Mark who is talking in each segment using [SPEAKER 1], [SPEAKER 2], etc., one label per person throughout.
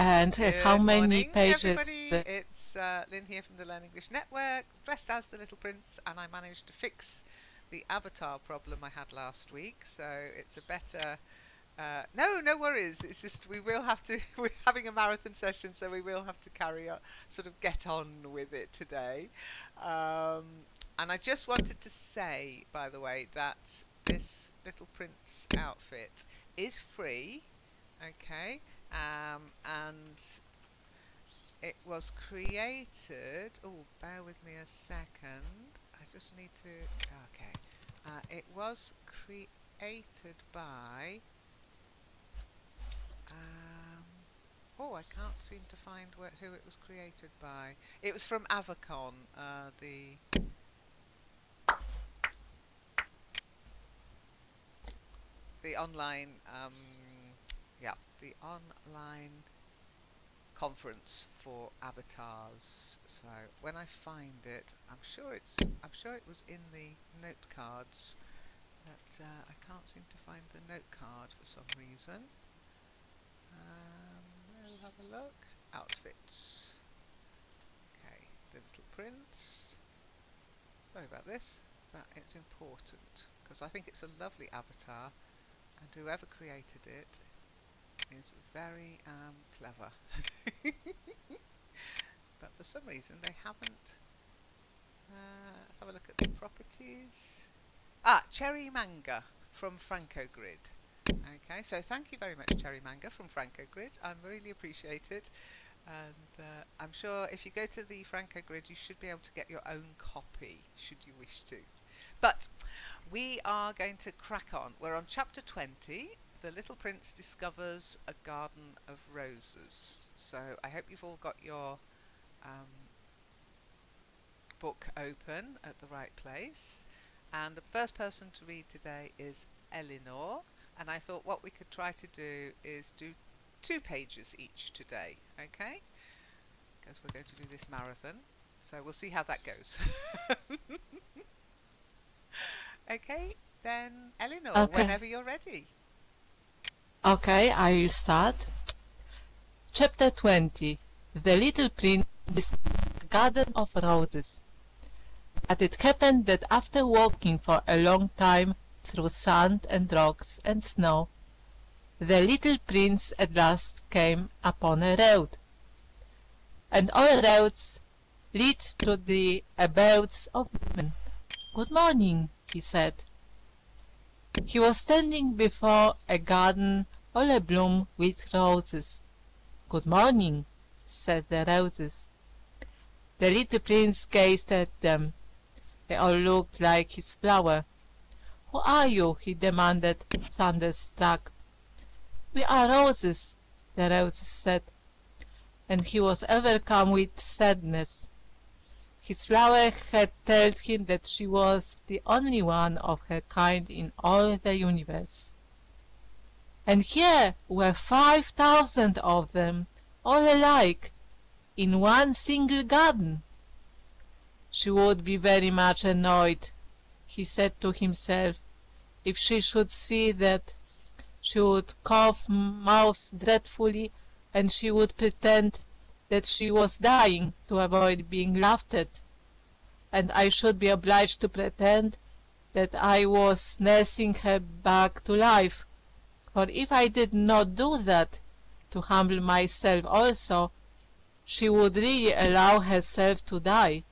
[SPEAKER 1] And how
[SPEAKER 2] Good
[SPEAKER 1] many
[SPEAKER 2] morning,
[SPEAKER 1] pages?
[SPEAKER 2] everybody. It's Lynn here from the Learn English Network, dressed as the Little Prince, and I managed to fix the avatar problem I had last week. So it's a better. No worries. It's just we will have to. We're having a marathon session, so we will have to carry on, sort of get on with it today. And I just wanted to say, by the way, that this Little Prince outfit is free. Okay. And it was created. Oh, bear with me a second. I just need to. Okay. It was created by. Oh, I can't seem to find who it was created by. It was from Avacon, the online, the online conference for avatars. So when I find it, I'm sure it was in the note cards, but I can't seem to find the note card for some reason. We'll have a look. Outfits. Okay, the Little Prince. Sorry about this, but it's important because I think it's a lovely avatar, and whoever created it is very clever. But for some reason they haven't. Let's have a look at the properties. Cherry Manga from Francogrid. Okay, so thank you very much, Cherry Manga from Francogrid. I really appreciate it, and I'm sure if you go to the Francogrid, you should be able to get your own copy, should you wish to. But we are going to crack on. We're on chapter 20. The Little Prince discovers a garden of roses. So I hope you've all got your book open at the right place. And the first person to read today is Eleanor. And I thought what we could try to do is do 2 pages each today, okay? Because we're going to do this marathon. So we'll see how that goes. Okay, then Eleanor,
[SPEAKER 1] Okay.
[SPEAKER 2] whenever you're ready.
[SPEAKER 1] Okay, I will start. Chapter 20. The Little Prince discovered the Garden of Roses. But it happened that after walking for a long time through sand and rocks and snow, the little prince at last came upon a road. And all roads lead to the abodes of men. "Good morning," he said. He was standing before a garden all abloom with roses. "Good morning," said the roses. The little prince gazed at them. They all looked like his flower. "Who are you?" he demanded, thunderstruck. "We are roses," the roses said, and he was overcome with sadness. His flower had told him that she was the only one of her kind in all the universe. And here were 5,000 of them, all alike, in one single garden. She would be very much annoyed, he said to himself, if she should see that. She would cough most dreadfully, and she would pretend that she was dying to avoid being laughed at, and I should be obliged to pretend that I was nursing her back to life, for if I did not do that, to humble myself also, she would really allow herself to die.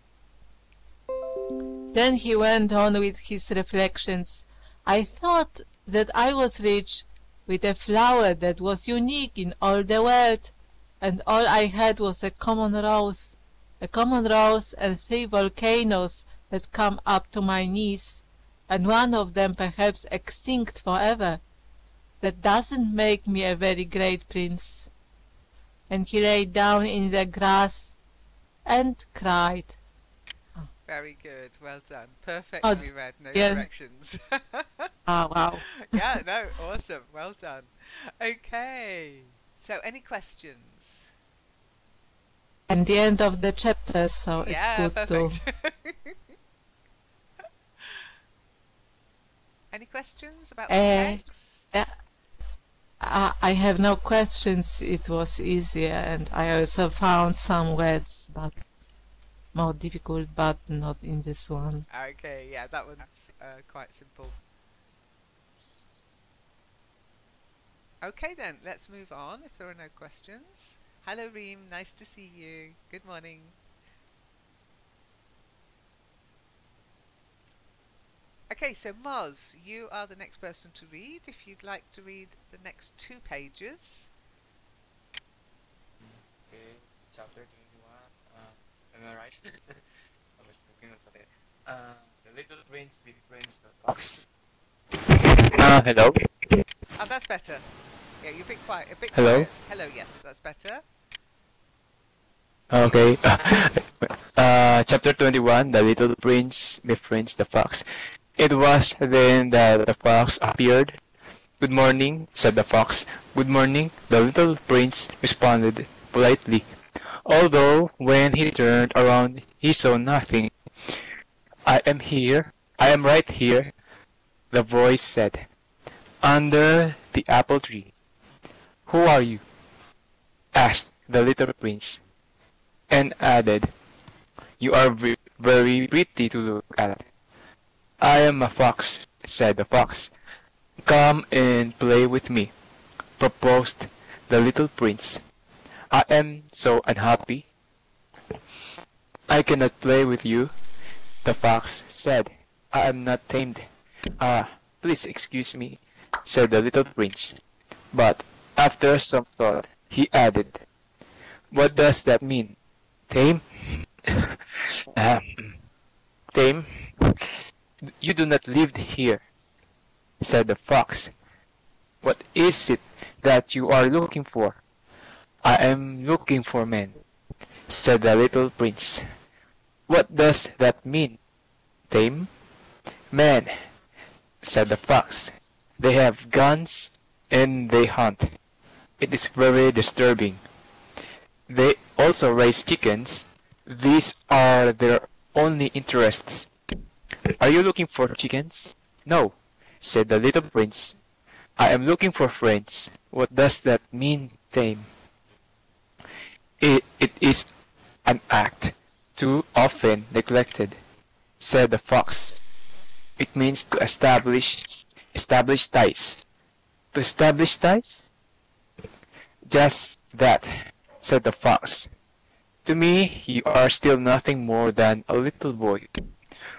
[SPEAKER 1] Then he went on with his reflections. I thought that I was rich with a flower that was unique in all the world, and all I had was a common rose and 3 volcanoes that come up to my knees, and one of them perhaps extinct forever. That doesn't make me a very great prince." And he lay down in the grass and cried.
[SPEAKER 2] Very good, well done. Perfectly read, no corrections.
[SPEAKER 1] Oh, wow.
[SPEAKER 2] Yeah, no, awesome, well done. Okay, so any questions?
[SPEAKER 1] And the end of the chapter, so
[SPEAKER 2] Yeah,
[SPEAKER 1] it's good
[SPEAKER 2] perfect.
[SPEAKER 1] to...
[SPEAKER 2] Any questions about the text?
[SPEAKER 1] I have no questions. It was easier, and I also found some words, but more difficult, but not in this one.
[SPEAKER 2] Okay, yeah, that one's quite simple. Okay then, let's move on if there are no questions. Hello Reem, nice to see you. Good morning. Okay, so Moz, you are the next person to read. If you'd like to read the next 2 pages.
[SPEAKER 3] Okay, chapter 21. Am I right? I was looking at it. The little prince befriends the fox. Hello?
[SPEAKER 2] Oh, that's better. Yeah, you're a bit quiet. A bit
[SPEAKER 3] Hello?
[SPEAKER 2] quiet. Hello, yes, that's better.
[SPEAKER 3] Okay. Chapter 21. The little prince befriends the fox. It was then that the fox appeared. Good morning, said the fox. Good morning, the little prince responded politely, although when he turned around he saw nothing. I am here, I am right here, the voice said, under the apple tree. Who are you? Asked the little prince, and added, you are very pretty to look at. I am a fox, said the fox. Come and play with me, proposed the little prince. I am so unhappy. I cannot play with you, the fox said. I am not tamed. Ah, please excuse me, said the little prince. But after some thought, he added, what does that mean? Tame? Ah, tame? You do not live here, said the fox. What is it that you are looking for? I am looking for men, said the little prince. What does that mean? Tame? Men, said the fox. They have guns and they hunt. It is very disturbing. They also raise chickens. These are their only interests. Are you looking for chickens? No, said the little prince. I am looking for friends. What does that mean, tame? It is an act too often neglected, said the fox. It means to establish ties. To establish ties? Just that, said the fox. To me, you are still nothing more than a little boy,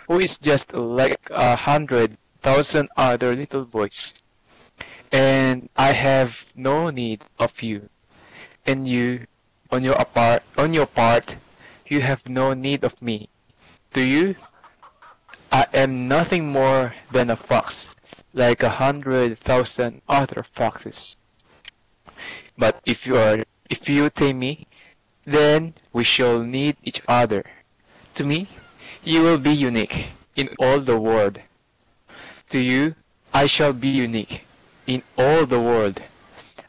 [SPEAKER 3] who is just like 100,000 other little boys. And I have no need of you. And you, on your part, you have no need of me. Do you? I am nothing more than a fox, like 100,000 other foxes. But if you tame me, then we shall need each other. To me, you will be unique in all the world. To you, I shall be unique in all the world.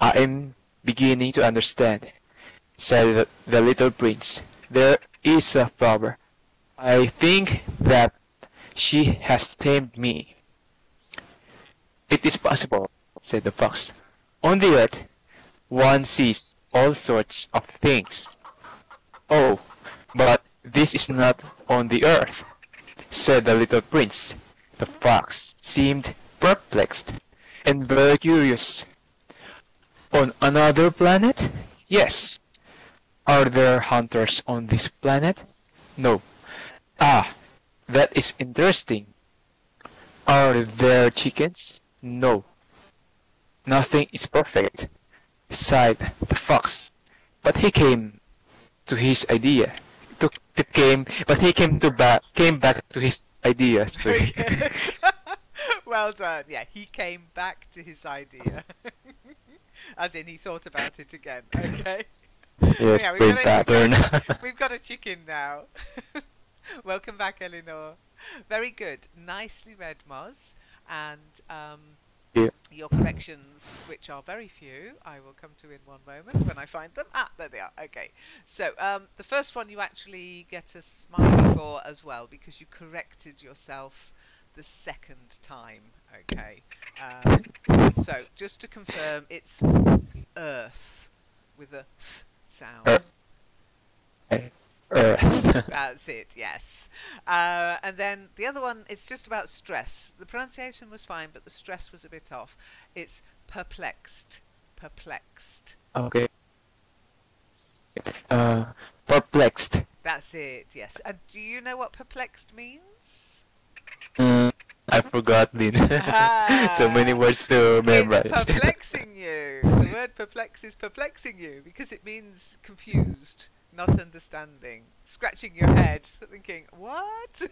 [SPEAKER 3] I am beginning to understand, said the little prince. There is a flower. I think that she has tamed me. It is possible, said the fox. On the earth, one sees all sorts of things. Oh, but this is not on the earth, said the little prince. The fox seemed perplexed and very curious. On another planet? Yes. Are there hunters on this planet? No. Ah, that is interesting. Are there chickens? No. Nothing is perfect, sighed the fox. But he came to his idea. But he came back to his ideas.
[SPEAKER 2] Very good. Well done. Yeah, he came back to his idea. As in, he thought about it again. Okay.
[SPEAKER 3] Yes,
[SPEAKER 2] Yeah,
[SPEAKER 3] same pattern.
[SPEAKER 2] we've got a chicken now. Welcome back, Eleanor. Very good. Nicely read, Moz. And
[SPEAKER 3] Yeah.
[SPEAKER 2] your corrections, which are very few, I will come to in one moment when I find them. Ah, there they are. Okay. So the first one you actually get a smiley for as well, because you corrected yourself the second time. Okay. So just to confirm, it's earth with a th sound.
[SPEAKER 3] Earth.
[SPEAKER 2] That's it, yes. And then the other one, it's just about stress. The pronunciation was fine, but the stress was a bit off. It's perplexed. Perplexed.
[SPEAKER 3] Okay. Perplexed.
[SPEAKER 2] That's it, yes. And do you know what perplexed means?
[SPEAKER 3] I forgot, Lynn. So many words to memorize.
[SPEAKER 2] It's perplexing you. The word perplex is perplexing you because it means confused, not understanding, scratching your head, thinking, what?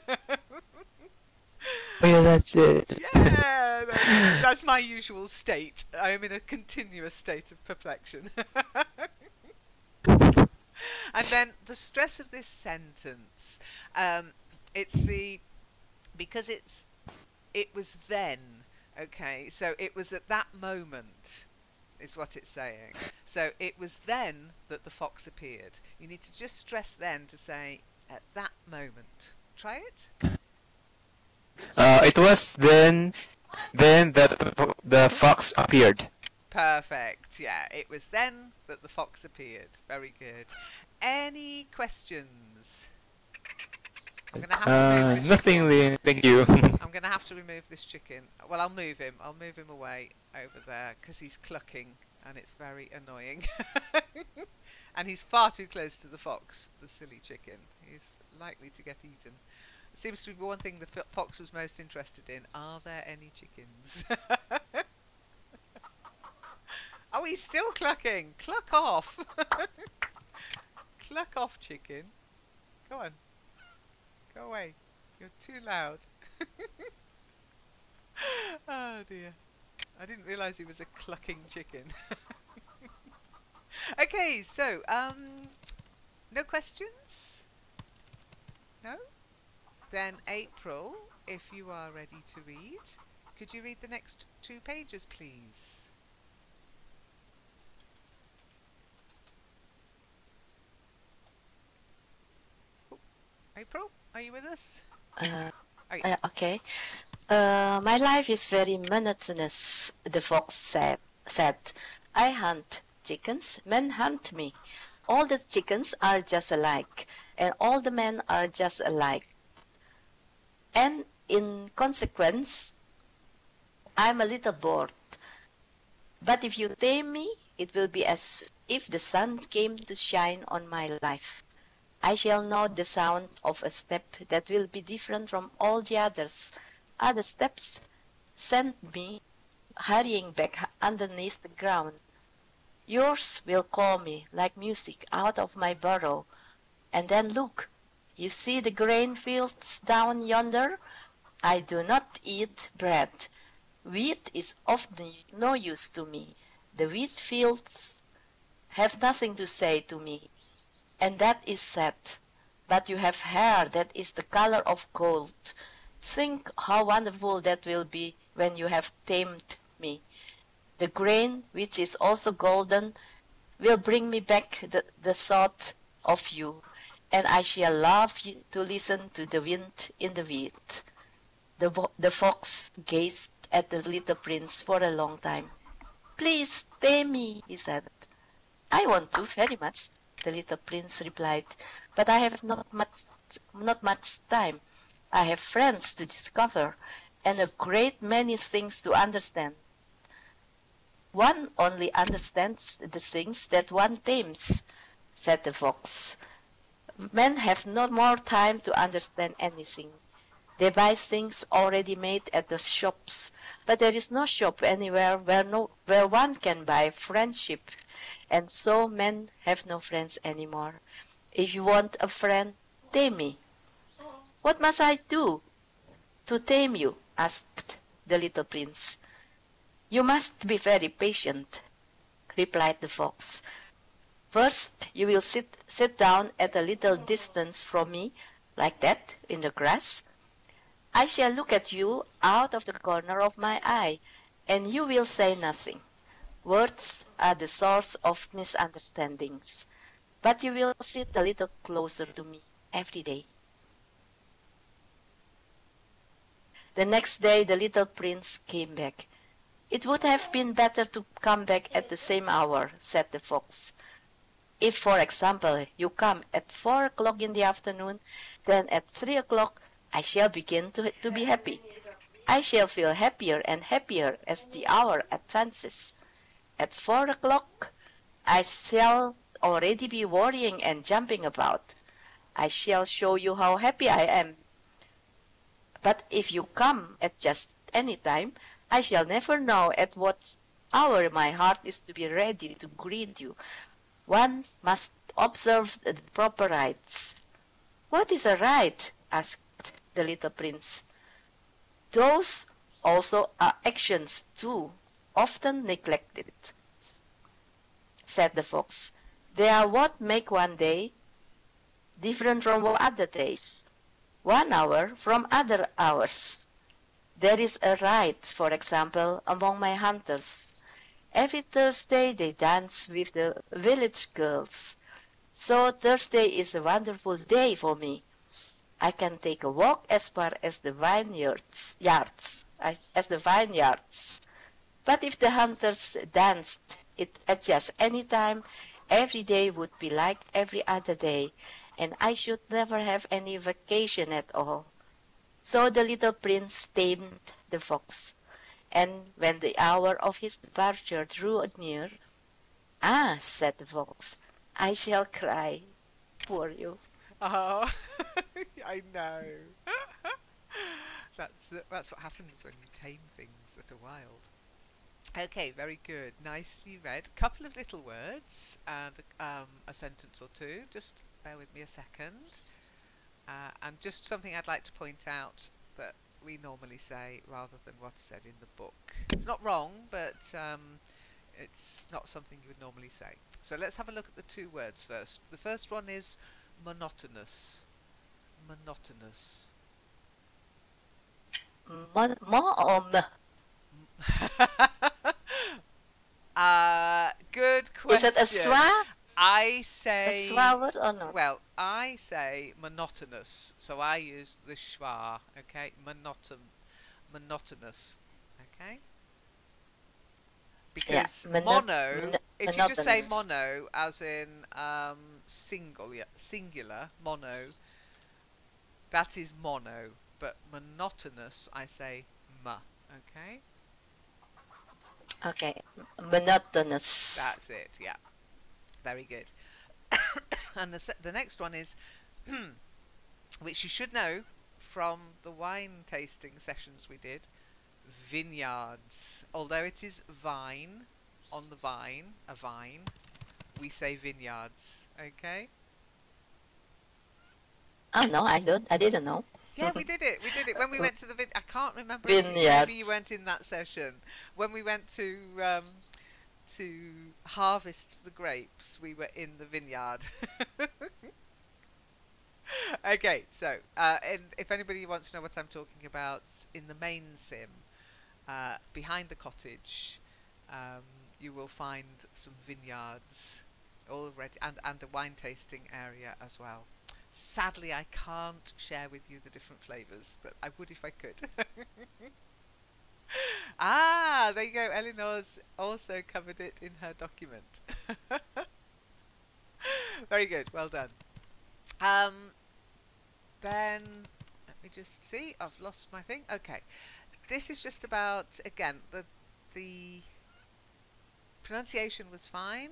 [SPEAKER 3] Oh yeah, that's it.
[SPEAKER 2] Yeah, that's my usual state. I am in a continuous state of perplexion. And then the stress of this sentence, because it was then, okay, so it was at that moment, is what it's saying. So it was then that the fox appeared. You need to just stress then to say, at that moment. Try it.
[SPEAKER 3] It was then that the fox appeared.
[SPEAKER 2] Perfect, yeah. It was then that the fox appeared. Very good. Any questions? I'm going to have to move this
[SPEAKER 3] Nothing,
[SPEAKER 2] chicken.
[SPEAKER 3] Lynn. Thank you.
[SPEAKER 2] I'm going to have to remove this chicken. Well, I'll move him. I'll move him away over there because he's clucking and it's very annoying. And he's far too close to the fox, the silly chicken. He's likely to get eaten. It seems to be one thing the fox was most interested in. Are there any chickens? Oh, he's still clucking. Cluck off. Cluck off, chicken. Go on. Go away. You're too loud. Oh dear. I didn't realise he was a clucking chicken. Okay, so, no questions? No? Then April, if you are ready to read, could you read the next 2 pages, please? April, are you with us?
[SPEAKER 4] Okay. My life is very monotonous, the fox said. I hunt chickens, men hunt me. All the chickens are just alike, and all the men are just alike. And in consequence, I'm a little bored. But if you tame me, it will be as if the sun came to shine on my life. I shall know the sound of a step that will be different from all the others. Other steps send me hurrying back underneath the ground. Yours will call me like music out of my burrow. And then look, you see the grain fields down yonder? I do not eat bread. Wheat is often no use to me. The wheat fields have nothing to say to me. And that is sad. But you have hair that is the color of gold. Think how wonderful that will be when you have tamed me. The grain, which is also golden, will bring me back the thought of you, and I shall love to listen to the wind in the wheat. The fox gazed at the little prince for a long time. Please tame me, he said. I want to very much, the little prince replied, but I have not much time. I have friends to discover, and a great many things to understand. One only understands the things that one tames, said the fox. Men have no more time to understand anything. They buy things already made at the shops, but there is no shop anywhere where one can buy friendship, and so men have no friends anymore. If you want a friend, tame me. What must I do to tame you? Asked the little prince. You must be very patient, replied the fox. First, you will sit down at a little distance from me, like that, in the grass. I shall look at you out of the corner of my eye, and you will say nothing. Words are the source of misunderstandings, but you will sit a little closer to me every day. The next day the little prince came back. It would have been better to come back at the same hour, said the fox. If, for example, you come at 4 o'clock in the afternoon, then at 3 o'clock I shall begin to be happy. I shall feel happier and happier as the hour advances. At 4 o'clock I shall already be worrying and jumping about. I shall show you how happy I am. But if you come at just any time, I shall never know at what hour my heart is to be ready to greet you. One must observe the proper rites. What is a rite? Asked the little prince. Those also are actions too, often neglected, said the fox. They are what make one day different from other days, 1 hour from other hours. There is a rite, for example, among my hunters. Every Thursday they dance with the village girls. So Thursday is a wonderful day for me. I can take a walk as far as the vineyards. But if the hunters danced it at just any time, every day would be like every other day, and I should never have any vacation at all. So the little prince tamed the fox. And when the hour of his departure drew near, "Ah," said the fox, "I shall cry. Poor you."
[SPEAKER 2] Oh, I know. That's what happens when you tame things that are wild. Okay, very good. Nicely read. Couple of little words and a sentence or two. Just bear with me a second. And just something I'd like to point out that we normally say rather than what's said in the book. It's not wrong, but it's not something you would normally say. So let's have a look at the two words first. The first one is monotonous. Monotonous.
[SPEAKER 4] More or me?
[SPEAKER 2] Good question.
[SPEAKER 4] Is it a schwa?
[SPEAKER 2] I say...
[SPEAKER 4] A schwa word or not?
[SPEAKER 2] Well, I say monotonous, so I use the schwa, okay? Monotonous, okay? Because mono, if you just say mono, as in singular, mono, that is mono. But monotonous, I say ma, okay?
[SPEAKER 4] Okay, monotonous.
[SPEAKER 2] That's it, yeah. Very good. And the next one is, which you should know from the wine tasting sessions we did, vineyards. Although it is vine, on the vine, a vine, we say vineyards, okay?
[SPEAKER 4] Oh no, I didn't know.
[SPEAKER 2] Yeah, we did it when we went to the I can't remember.
[SPEAKER 4] Vineyard.
[SPEAKER 2] Maybe you weren't in that session. When we went to harvest the grapes, we were in the vineyard. Okay, so and if anybody wants to know what I'm talking about, in the main sim, behind the cottage, you will find some vineyards already, and a wine tasting area as well. Sadly, I can't share with you the different flavours, but I would if I could. Ah, there you go. Eleanor's also covered it in her document. Very good. Well done. Then, let me just see. I've lost my thing. Okay. This is just about, again, the pronunciation was fine,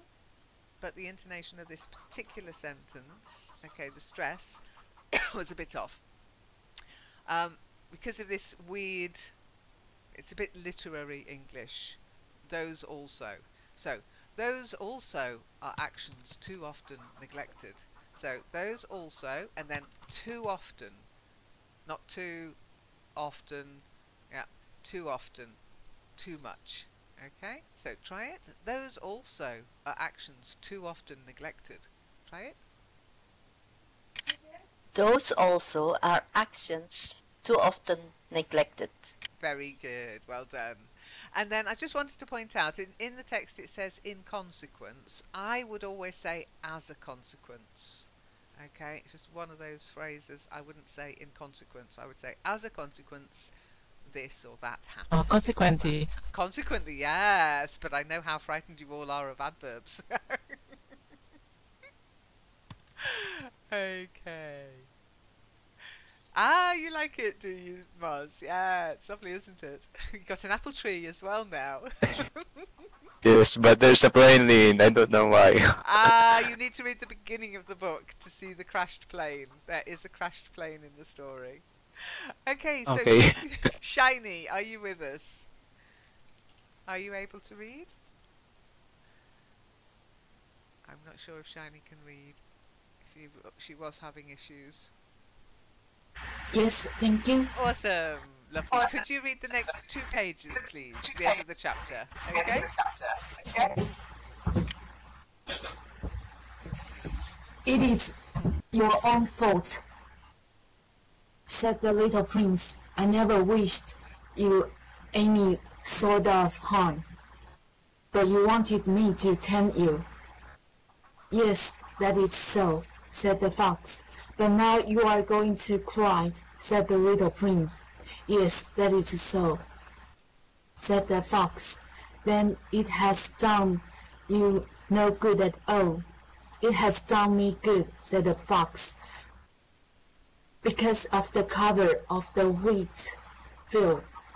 [SPEAKER 2] but the intonation of this particular sentence, okay, the stress, was a bit off. Because of this weird, it's a bit literary English, those also. So, those also are actions too often neglected. So, those also, and then too often, not too often, yeah, too often, too much. Okay, so try it. Those also are actions too often neglected. Try it.
[SPEAKER 4] Those also are actions too often neglected.
[SPEAKER 2] Very good, well done. And then I just wanted to point out, in the text it says in consequence. I would always say as a consequence. Okay, it's just one of those phrases. I wouldn't say in consequence. I would say as a consequence, this or that happens.
[SPEAKER 1] Oh, consequently.
[SPEAKER 2] Consequently, yes, but I know how frightened you all are of adverbs. Okay. Ah, you like it, do you, Moz? Yeah, it's lovely, isn't it? You got an apple tree as well now.
[SPEAKER 3] Yes, but there's a plane lane. I don't know why.
[SPEAKER 2] Ah, you need to read the beginning of the book to see the crashed plane. There is a crashed plane in the story. Okay, so
[SPEAKER 3] Okay.
[SPEAKER 2] Shiny, are you with us? Are you able to read? I'm not sure if Shiny can read. She was having issues.
[SPEAKER 5] Yes, thank you.
[SPEAKER 2] Awesome, lovely. Could you read the next 2 pages, please, to the end of the chapter? Okay.
[SPEAKER 5] It is your own fault, said the little prince. I never wished you any sort of harm, but you wanted me to tame you. Yes, that is so, said the fox. But now you are going to cry, said the little prince. Yes, that is so, said the fox. Then it has done you no good at all. It has done me good, said the fox, because of the color of the wheat fields.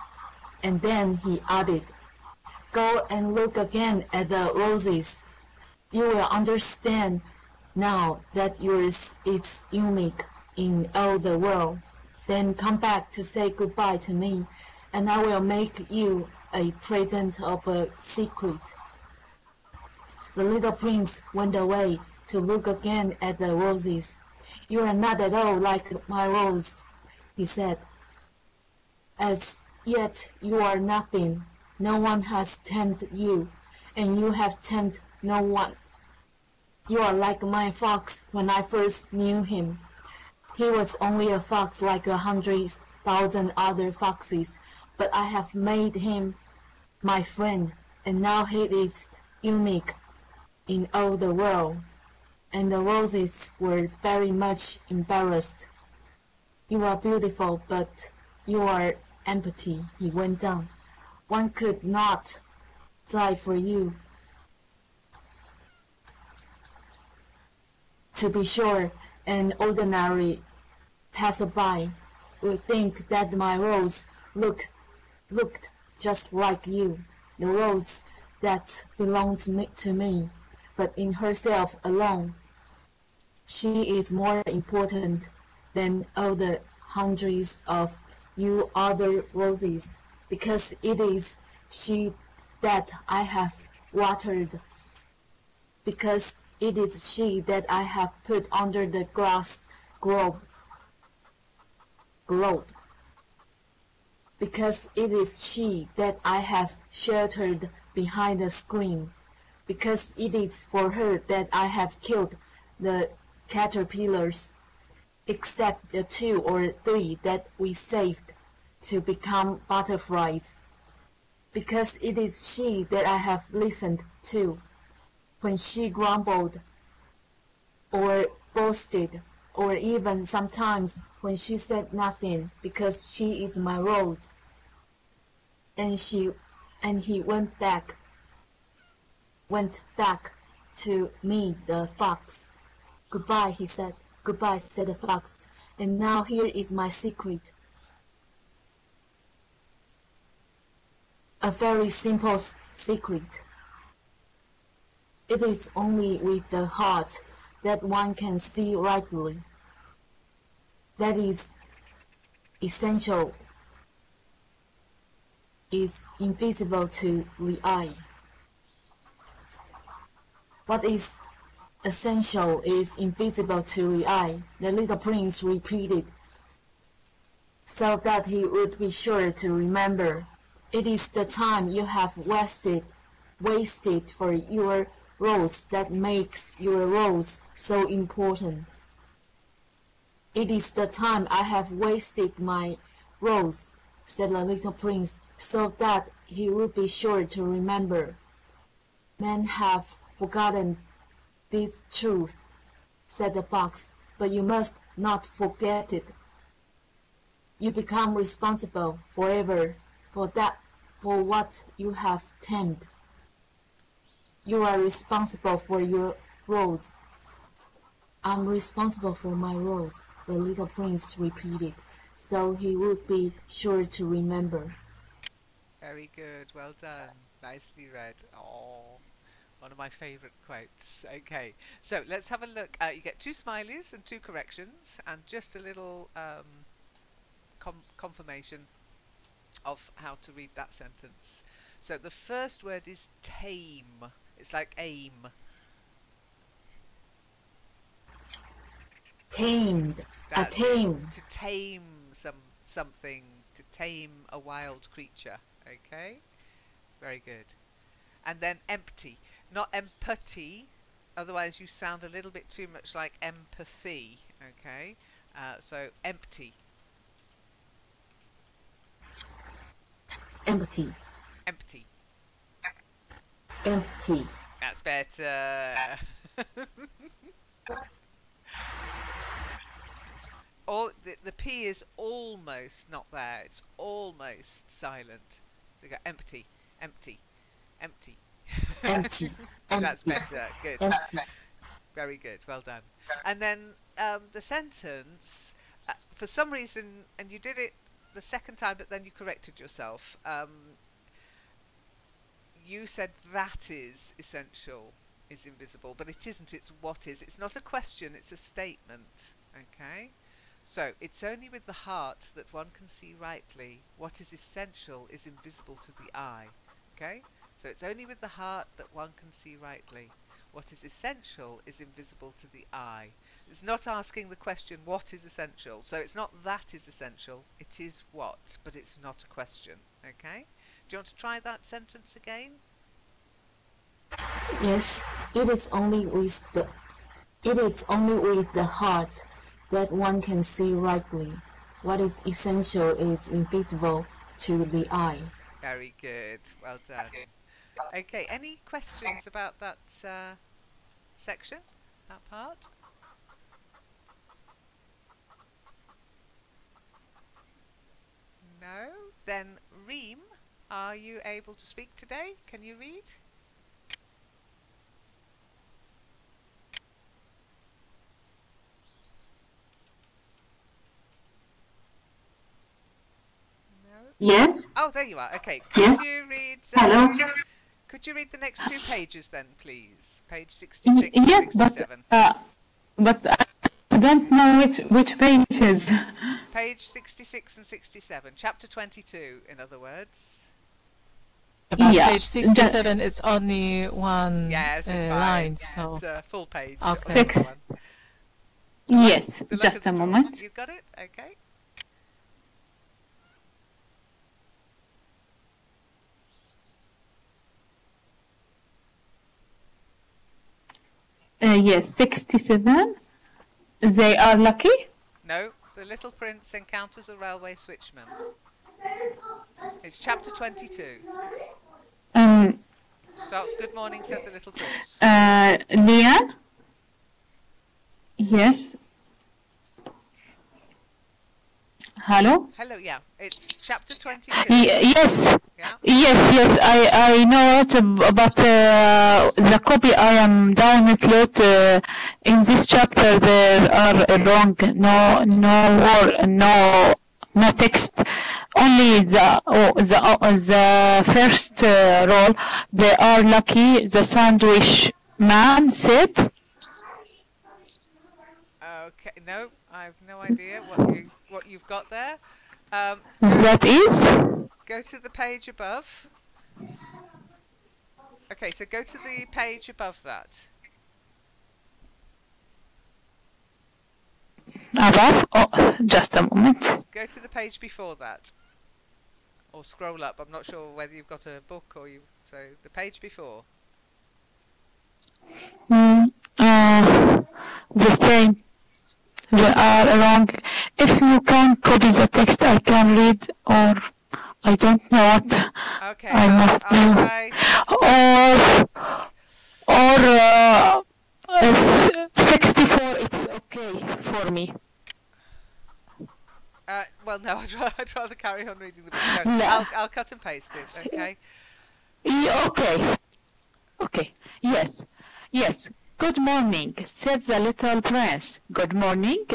[SPEAKER 5] And then he added, go and look again at the roses. You will understand now that yours is unique in all the world. Then come back to say goodbye to me, and I will make you a present of a secret. The little prince went away to look again at the roses. You are not at all like my rose, he said. As yet you are nothing. No one has tamed you, and you have tamed no one. You are like my fox when I first knew him. He was only a fox like 100,000 other foxes, but I have made him my friend, and now he is unique in all the world. And the roses were very much embarrassed. You are beautiful, but you are empty, he went on. One could not die for you. To be sure, an ordinary passerby would think that my rose looked just like you, the rose that belongs to me, but in herself alone. She is more important than all the hundreds of you other roses, because it is she that I have watered, because it is she that I have put under the glass globe, because it is she that I have sheltered behind the screen, because it is for her that I have killed the caterpillars, except the 2 or 3 that we saved to become butterflies, because it is she that I have listened to when she grumbled or boasted, or even sometimes when she said nothing, because she is my rose. And he went back to me, the fox. Goodbye, he said. Goodbye, said the fox. And now here is my secret. A very simple secret. It is only with the heart that one can see rightly. That is essential, is invisible to the eye. What is essential is invisible to the eye, the little prince repeated, so that he would be sure to remember. It is the time you have wasted for your rose that makes your rose so important. It is the time I have wasted my rose, said the little prince, so that he would be sure to remember. Men have forgotten this truth, said the fox, but you must not forget it. You become responsible forever for what you have tamed. You are responsible for your roles. I'm responsible for my roles, the little prince repeated, so he would be sure to remember.
[SPEAKER 2] Very good, well done. Nicely read. Oh, one of my favourite quotes. Okay, so let's have a look. You get 2 smileys and 2 corrections, and just a little confirmation of how to read that sentence. So the first word is tame. It's like aim.
[SPEAKER 5] Tamed.
[SPEAKER 2] That's
[SPEAKER 5] Tamed.
[SPEAKER 2] to tame something, to tame a wild creature. Okay, very good. And then empty, not empathy. Otherwise, you sound a little bit too much like empathy. Okay, so empty.
[SPEAKER 5] Empty.
[SPEAKER 2] Empty.
[SPEAKER 5] Empty.
[SPEAKER 2] That's better. The P is almost not there. It's almost silent. So you go empty, empty, empty.
[SPEAKER 5] Empty.
[SPEAKER 2] That's better. Good.
[SPEAKER 5] Empty.
[SPEAKER 2] Very good. Well done. And then the sentence, for some reason, and you did it the second time, but then you corrected yourself. You said that is essential, is invisible, but it isn't. It's what is. It's not a question. It's a statement. Okay. So, it's only with the heart that one can see rightly. What is essential is invisible to the eye. Okay? So, it's only with the heart that one can see rightly. What is essential is invisible to the eye. It's not asking the question, what is essential? So, it's not that is essential, it is what, but it's not a question. Okay? Do you want to try that sentence again?
[SPEAKER 5] Yes, it is only with the heart that one can see rightly. What is essential is invisible to the eye.
[SPEAKER 2] Very good. Well done. Okay, any questions about that section, that part? No? Then, Reem, are you able to speak today? Can you read?
[SPEAKER 6] Yes.
[SPEAKER 2] Oh, there you are. Okay.
[SPEAKER 6] Yes.
[SPEAKER 2] Could you read?
[SPEAKER 6] Hello.
[SPEAKER 2] Could you read the next 2 pages then, please? Page 66
[SPEAKER 6] Yes,
[SPEAKER 2] and 67.
[SPEAKER 6] but I don't know which pages.
[SPEAKER 2] Page 66 and 67. Chapter 22, in other words.
[SPEAKER 1] About
[SPEAKER 6] Yeah,
[SPEAKER 1] page 67, it's only one
[SPEAKER 2] Yes, it's fine.
[SPEAKER 1] line, so
[SPEAKER 2] It's a full page.
[SPEAKER 1] Okay.
[SPEAKER 2] on that
[SPEAKER 6] Six.
[SPEAKER 2] one.
[SPEAKER 6] Yes,
[SPEAKER 2] The look
[SPEAKER 6] just
[SPEAKER 2] at the
[SPEAKER 6] a
[SPEAKER 2] drawing.
[SPEAKER 6] moment.
[SPEAKER 2] You've got it? Okay.
[SPEAKER 6] Yes, 67. They are lucky.
[SPEAKER 2] No, the little prince encounters a railway switchman. It's chapter 22. Starts, good morning, said the little prince.
[SPEAKER 6] Lian. Yes. Hello.
[SPEAKER 2] Hello, yeah. It's chapter 22.
[SPEAKER 6] Yes.
[SPEAKER 2] Yeah.
[SPEAKER 6] Yes, I know it, but the copy I am download in this chapter there are wrong. No text. Only the first roll. They are lucky. The sandwich man said.
[SPEAKER 2] Okay, no, I have no idea what you've got there.
[SPEAKER 6] That is.
[SPEAKER 2] Go to the page above. Okay, so go to the page above that.
[SPEAKER 6] Above? Oh, just a moment.
[SPEAKER 2] Go to the page before that. Or scroll up. I'm not sure whether you've got a book or you... So, the page before.
[SPEAKER 6] The same. They are wrong. If you can copy the text, I can read, or I don't know what
[SPEAKER 2] Okay,
[SPEAKER 6] I must
[SPEAKER 2] I'll
[SPEAKER 6] do.
[SPEAKER 2] try.
[SPEAKER 6] Or 64, it's okay for me.
[SPEAKER 2] Well, no, I'd rather carry on reading the book. So
[SPEAKER 6] لا.
[SPEAKER 2] I'll cut and paste it, okay?
[SPEAKER 6] Okay. Okay. Yes. Yes. Good morning, said the little prince. Good morning.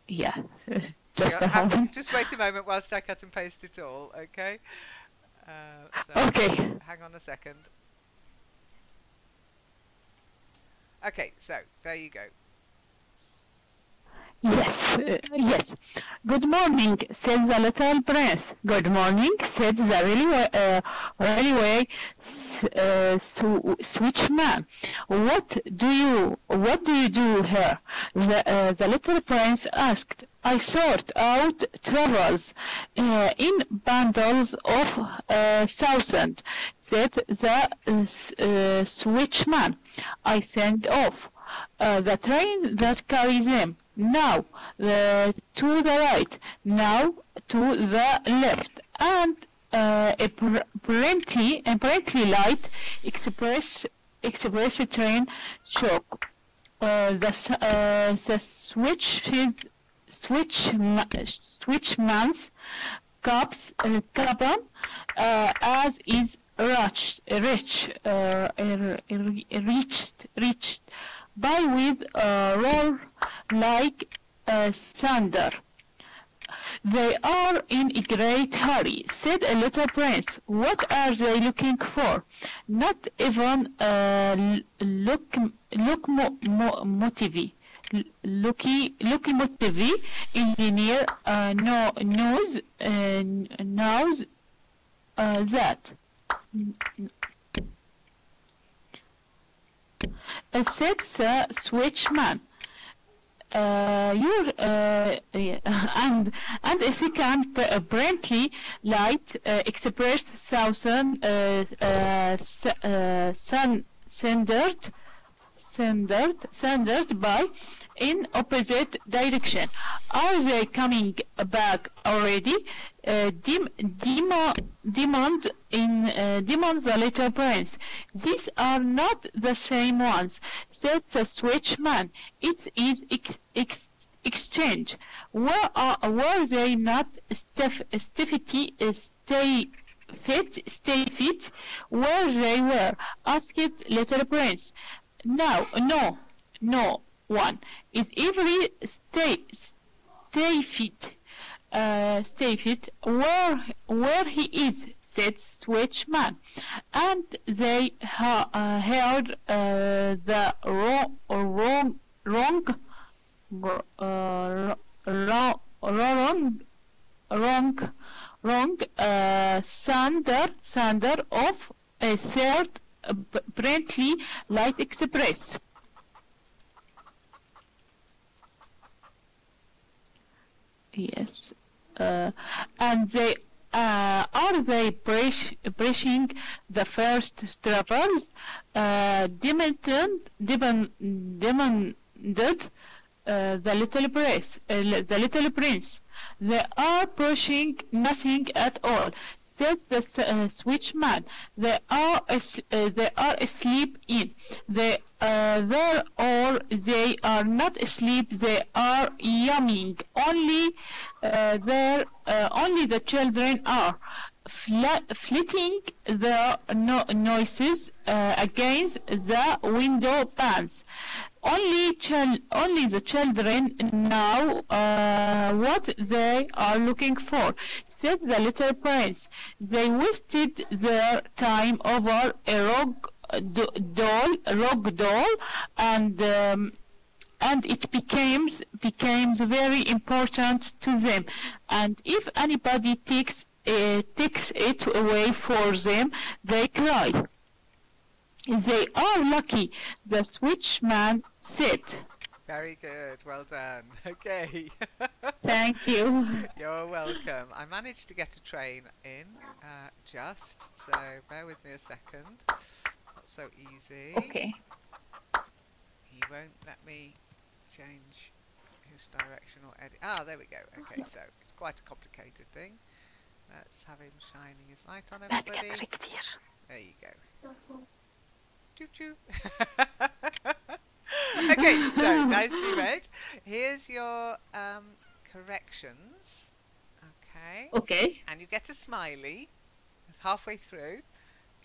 [SPEAKER 6] Yeah. Just a moment.
[SPEAKER 2] Just wait a moment whilst I cut and paste it all, okay? So
[SPEAKER 6] Okay.
[SPEAKER 2] hang on a second. Okay, so there you go.
[SPEAKER 6] Yes, yes. Good morning, said the little prince. Good morning, said the switchman. What do you do here? The little prince asked. I sort out travels in bundles of thousand, said the switchman. I send off the train that carries them. Now to the right, now to the left, and apparently light express train shock. The switchman's cabin as is reached by with a roar like thunder. They are in a great hurry, said a little prince. What are they looking for? Not even locomotive. Locomotive engineer knows that. Said the switchman. And a second apparently light express thousand centered by in opposite direction. Are they coming back already? Demand the little prince. These are not the same ones, says the switchman. It is exchange. Were they not stay fit where they were? Asked little prince. No one is every stay fit. Stay fit where he is, said switchman, and they heard the wrong thunder of a third brightly light express. Yes, and they are they brushing the first travelers? Demanded the little prince. They are pushing nothing at all, said the switchman. They are asleep in. They or they are not asleep. They are yamming. Only the children are flitting the noises against the window panes. Only the children know what they are looking for, says the little prince. They wasted their time over a rag doll, and it becomes very important to them. And if anybody takes it away for them, they cry. They are lucky, the switchman said.
[SPEAKER 2] Very good, well done. Okay.
[SPEAKER 6] Thank you.
[SPEAKER 2] You're welcome. I managed to get a train in just, so bear with me a second. Not so easy.
[SPEAKER 6] Okay.
[SPEAKER 2] He won't let me change his direction or edit. Ah, there we go. Okay, so it's quite a complicated thing. Let's have him shining his light on everybody. There you go. Choo choo. Okay, so nicely read. Here's your corrections. Okay.
[SPEAKER 6] Okay.
[SPEAKER 2] And you get a smiley. It's halfway through.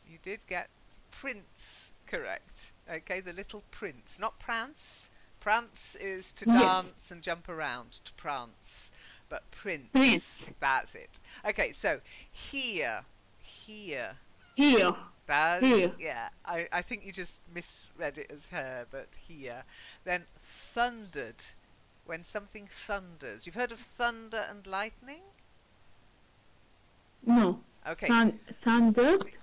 [SPEAKER 2] You did get prince correct. Okay, the little prince, not prance. Prance is to
[SPEAKER 6] Yes.
[SPEAKER 2] dance and jump around, to prance. But prince,
[SPEAKER 6] Prince.
[SPEAKER 2] that's it. Okay, so here.
[SPEAKER 6] Here.
[SPEAKER 2] That,
[SPEAKER 6] Here.
[SPEAKER 2] yeah, I think you just misread it as her, but here. Then thundered, when something thunders. You've heard of thunder and lightning?
[SPEAKER 6] No.
[SPEAKER 2] Okay.
[SPEAKER 6] Thundered.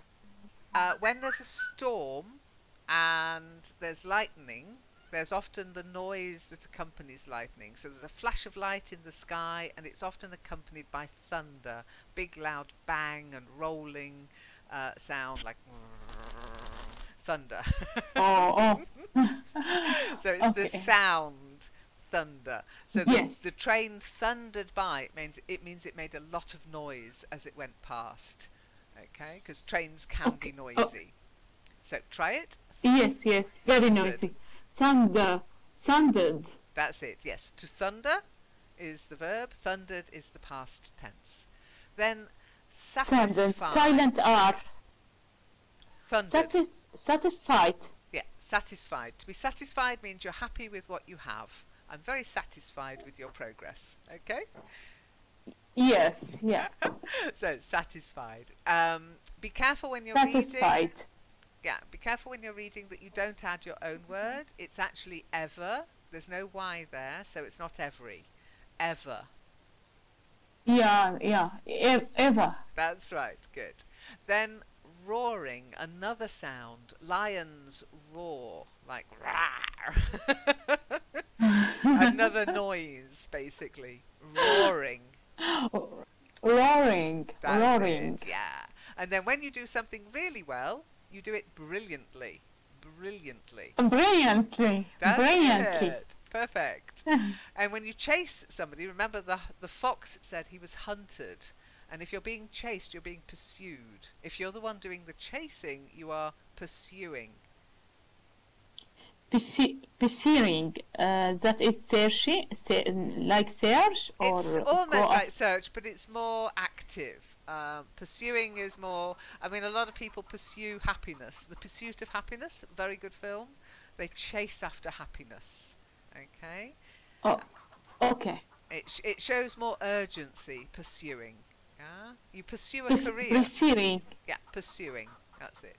[SPEAKER 2] When there's a storm and there's lightning, there's often the noise that accompanies lightning. So there's a flash of light in the sky, and it's often accompanied by thunder, big loud bang and rolling sound like thunder.
[SPEAKER 6] Oh.
[SPEAKER 2] So it's the
[SPEAKER 6] Okay.
[SPEAKER 2] sound thunder. So
[SPEAKER 6] Yes.
[SPEAKER 2] the train thundered by. It means it made a lot of noise as it went past. Okay, because trains can be noisy. So try it.
[SPEAKER 6] Yes. Very
[SPEAKER 2] Thundered.
[SPEAKER 6] noisy. Thundered.
[SPEAKER 2] That's it. Yes, to thunder is the verb. Thundered is the past tense. Then
[SPEAKER 6] Thundered.
[SPEAKER 2] satisfied.
[SPEAKER 6] Silent R.
[SPEAKER 2] Thundered.
[SPEAKER 6] Satisfied.
[SPEAKER 2] Yeah, satisfied. To be satisfied means you're happy with what you have. I'm very satisfied with your progress. Okay?
[SPEAKER 6] Yes.
[SPEAKER 2] So satisfied. Be careful when you're reading.
[SPEAKER 6] Satisfied.
[SPEAKER 2] Yeah, be careful when you're reading that you don't add your own word. It's actually ever. There's no Y there, so it's not every. Ever.
[SPEAKER 6] Yeah. Ever.
[SPEAKER 2] That's right. Good. Then roaring, another sound. Lions roar, like rawr. Another noise, basically. Roaring.
[SPEAKER 6] Roaring.
[SPEAKER 2] That's
[SPEAKER 6] Roaring.
[SPEAKER 2] it, yeah. And then when you do something really well, you do it brilliantly. Brilliantly.
[SPEAKER 6] Brilliantly.
[SPEAKER 2] That's
[SPEAKER 6] Brilliantly.
[SPEAKER 2] it. Perfect. And when you chase somebody, remember the fox said he was hunted. And if you're being chased, you're being pursued. If you're the one doing the chasing, you are pursuing.
[SPEAKER 6] Pursuing. That is searching, like search, or
[SPEAKER 2] It's almost like search, but it's more active. Pursuing is more. I mean, a lot of people pursue happiness. The Pursuit of Happiness, very good film. They chase after happiness. Okay.
[SPEAKER 6] Oh, okay.
[SPEAKER 2] It shows more urgency. Pursuing. Yeah. You pursue a career.
[SPEAKER 6] Pursuing.
[SPEAKER 2] Yeah, pursuing. That's it.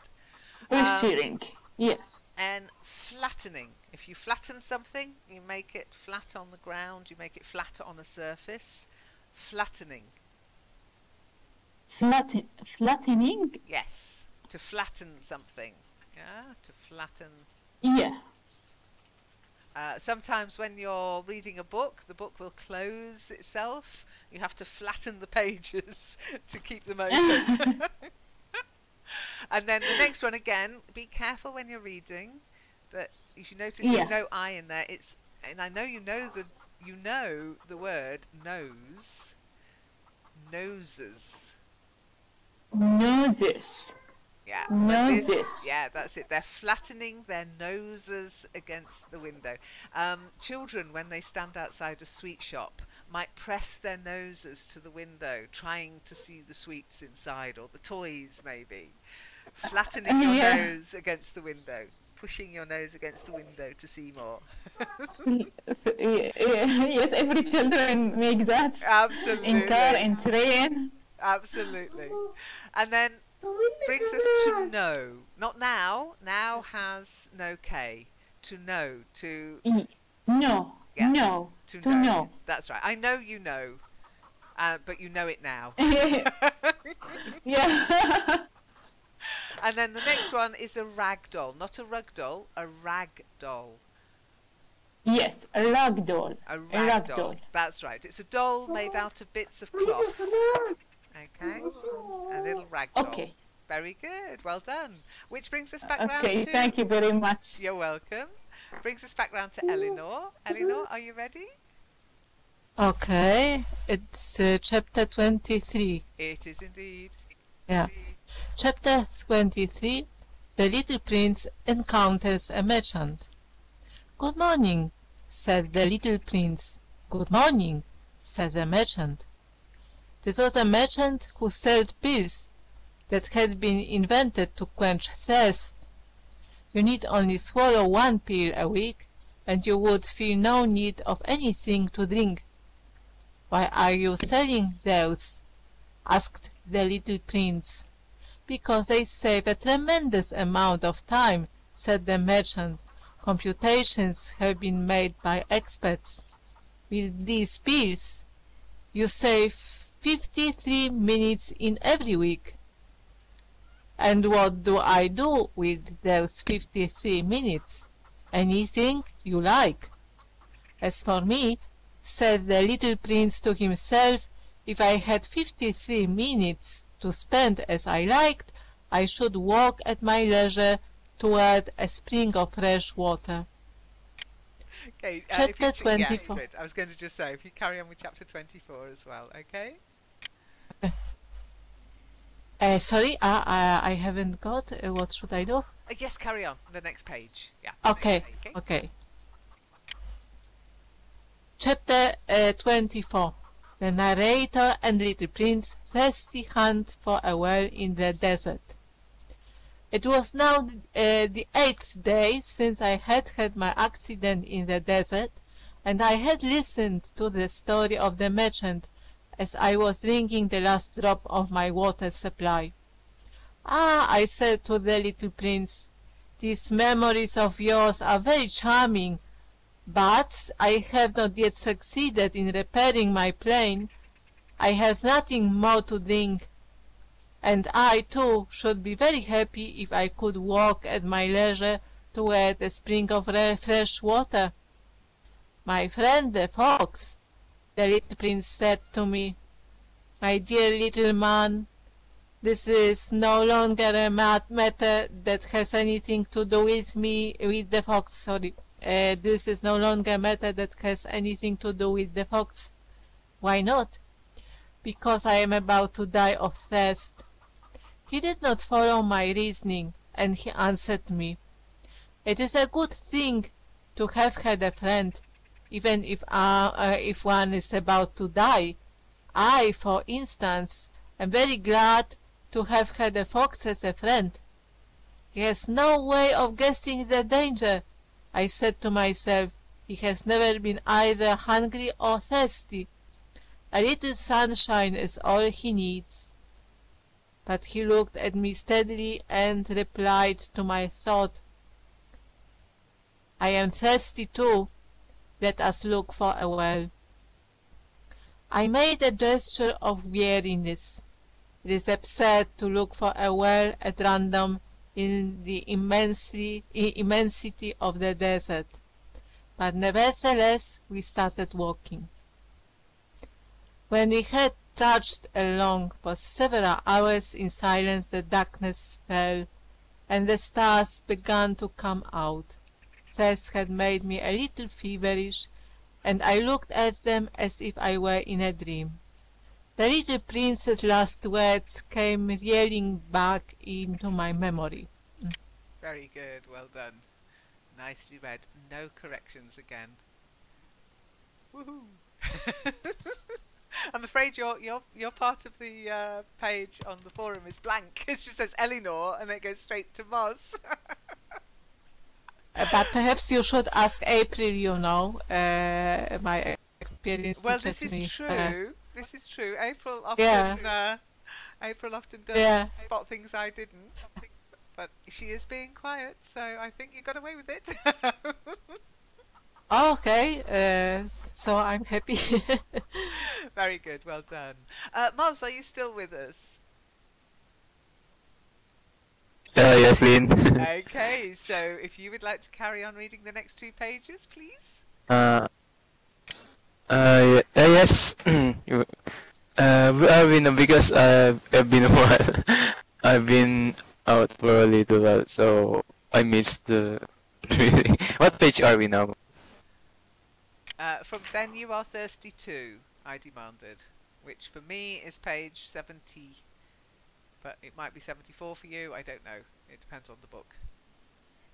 [SPEAKER 6] Pursuing. Yes.
[SPEAKER 2] And flattening. If you flatten something, you make it flat on the ground. You make it flat on a surface. Flattening.
[SPEAKER 6] Flattening.
[SPEAKER 2] Yes. To flatten something. Yeah. To flatten.
[SPEAKER 6] Yeah.
[SPEAKER 2] Sometimes when you're reading a book, the book will close itself. You have to flatten the pages to keep them open. And then the next one again, be careful when you're reading that if you notice there's no I in there, and I know you know the word nose. Noses.
[SPEAKER 6] Noses.
[SPEAKER 2] Yeah,
[SPEAKER 6] Noses.
[SPEAKER 2] Yeah, that's it. They're flattening their noses against the window. Children, when they stand outside a sweet shop, might press their noses to the window, trying to see the sweets inside, or the toys maybe. Flattening your nose against the window. Pushing your nose against the window to see more.
[SPEAKER 6] Yes, every children make that.
[SPEAKER 2] Absolutely.
[SPEAKER 6] In car, in train.
[SPEAKER 2] Absolutely. And then brings us to know. Not now. Now has no K. To know. To
[SPEAKER 6] No.
[SPEAKER 2] yes,
[SPEAKER 6] No.
[SPEAKER 2] To
[SPEAKER 6] To
[SPEAKER 2] know.
[SPEAKER 6] know.
[SPEAKER 2] That's right. I know you know. But you know it now.
[SPEAKER 6] Yeah.
[SPEAKER 2] And then the next one is a rag doll. Not a rug doll. A rag doll.
[SPEAKER 6] Yes, a rag doll.
[SPEAKER 2] A rag doll. That's right. It's a doll made out of bits of cloth. Okay. A little rag doll.
[SPEAKER 6] Okay.
[SPEAKER 2] Very good. Well done. Which brings us back round
[SPEAKER 6] Okay,
[SPEAKER 2] to...
[SPEAKER 6] thank you very much.
[SPEAKER 2] You're welcome. Brings us back round to Eleanor. Eleanor, are you ready?
[SPEAKER 1] Okay, it's chapter 23.
[SPEAKER 2] It is indeed.
[SPEAKER 1] Yeah. Chapter 23. The little prince encounters a merchant. Good morning, said the little prince. Good morning, said the merchant. This was a merchant who sold pills that had been invented to quench thirst. You need only swallow one pill a week, and you would feel no need of anything to drink. Why are you selling those? Asked the little prince. Because they save a tremendous amount of time, said the merchant. Computations have been made by experts. With these pills, you save 53 minutes in every week. And what do I do with those 53 minutes? Anything you like. As for me, said the little prince to himself, if I had 53 minutes to spend as I liked, I should walk at my leisure toward a spring of fresh water.
[SPEAKER 2] Okay,
[SPEAKER 1] Chapter 24.
[SPEAKER 2] Good. I was going to just say, if you carry on with chapter 24 as well, okay?
[SPEAKER 1] Sorry, I haven't got. What should I do?
[SPEAKER 2] Yes, carry on. The next page. Yeah.
[SPEAKER 1] Okay, okay. Chapter 24. The narrator and little prince thirsty hunt for a well in the desert. It was now the 8th day since I had had my accident in the desert, and I had listened to the story of the merchant as I was drinking the last drop of my water supply. Ah, I said to the little prince, these memories of yours are very charming, but I have not yet succeeded in repairing my plane. I have nothing more to drink, and I too should be very happy if I could walk at my leisure toward a spring of fresh water. My friend the fox, the little prince said to me, my dear little man, this is no longer a matter that has anything to do with the fox, sorry. This is no longer a matter that has anything to do with the fox. Why not? Because I am about to die of thirst. He did not follow my reasoning, and he answered me, it is a good thing to have had a friend, even if one is about to die. I, for instance, am very glad to have had a fox as a friend. He has no way of guessing the danger. I said to myself, he has never been either hungry or thirsty. A little sunshine is all he needs. But he looked at me steadily and replied to my thought, I am thirsty too. Let us look for a well. I made a gesture of weariness. It is absurd to look for a well at random in the immensity of the desert. But nevertheless we started walking. When we had trudged along for several hours in silence, the darkness fell, and the stars began to come out. Thirst had made me a little feverish, and I looked at them as if I were in a dream. The little prince's last words came reeling back into my memory.
[SPEAKER 2] Very good, well done. Nicely read. No corrections again. Woohoo! I'm afraid your part of the page on the forum is blank. It just says Eleanor and it goes straight to Moz.
[SPEAKER 1] But perhaps you should ask April, you know, my experience.
[SPEAKER 2] Well, this is true. This is true. April often, April often does spot things I didn't. But she is being quiet, so I think you got away with it.
[SPEAKER 1] Okay, so I'm happy.
[SPEAKER 2] Very good, well done. Moz, are you still with us?
[SPEAKER 3] Yes, Lynn.
[SPEAKER 2] Okay, so if you would like to carry on reading the next 2 pages, please.
[SPEAKER 3] Yes. Because I've been a while. I've been out for a little while, so I missed the reading. What page are we now?
[SPEAKER 2] From Then You Are Thirsty Too, I demanded, which for me is page 70, but it might be 74 for you, I don't know, it depends on the book.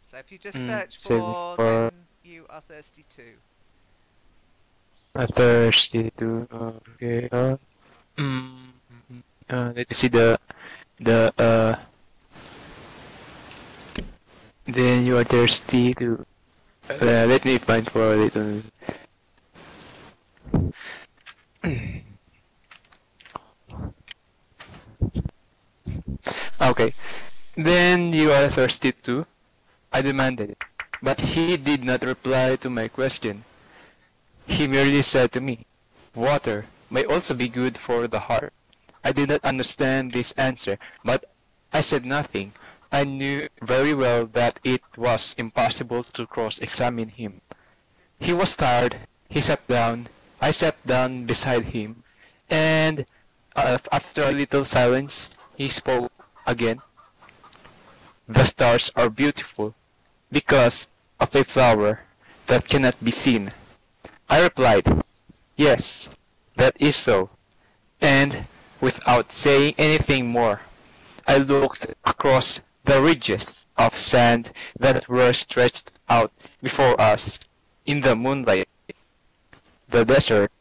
[SPEAKER 2] So if you just search for
[SPEAKER 3] 74.
[SPEAKER 2] Then You Are Thirsty Too.
[SPEAKER 3] Thirsty too. Okay. Mm, let's see the then you are thirsty too. Let me find for a little. Okay. Then you are thirsty too. I demanded, but he did not reply to my question. He merely said to me, "Water may also be good for the heart." I did not understand this answer, but I said nothing. I knew very well that it was impossible to cross-examine him. He was tired. He sat down. I sat down beside him, and after a little silence, he spoke again. "The stars are beautiful because of a flower that cannot be seen." I replied, "Yes, that is so." And without saying anything more, I looked across the ridges of sand that were stretched out before us in the moonlight. "The desert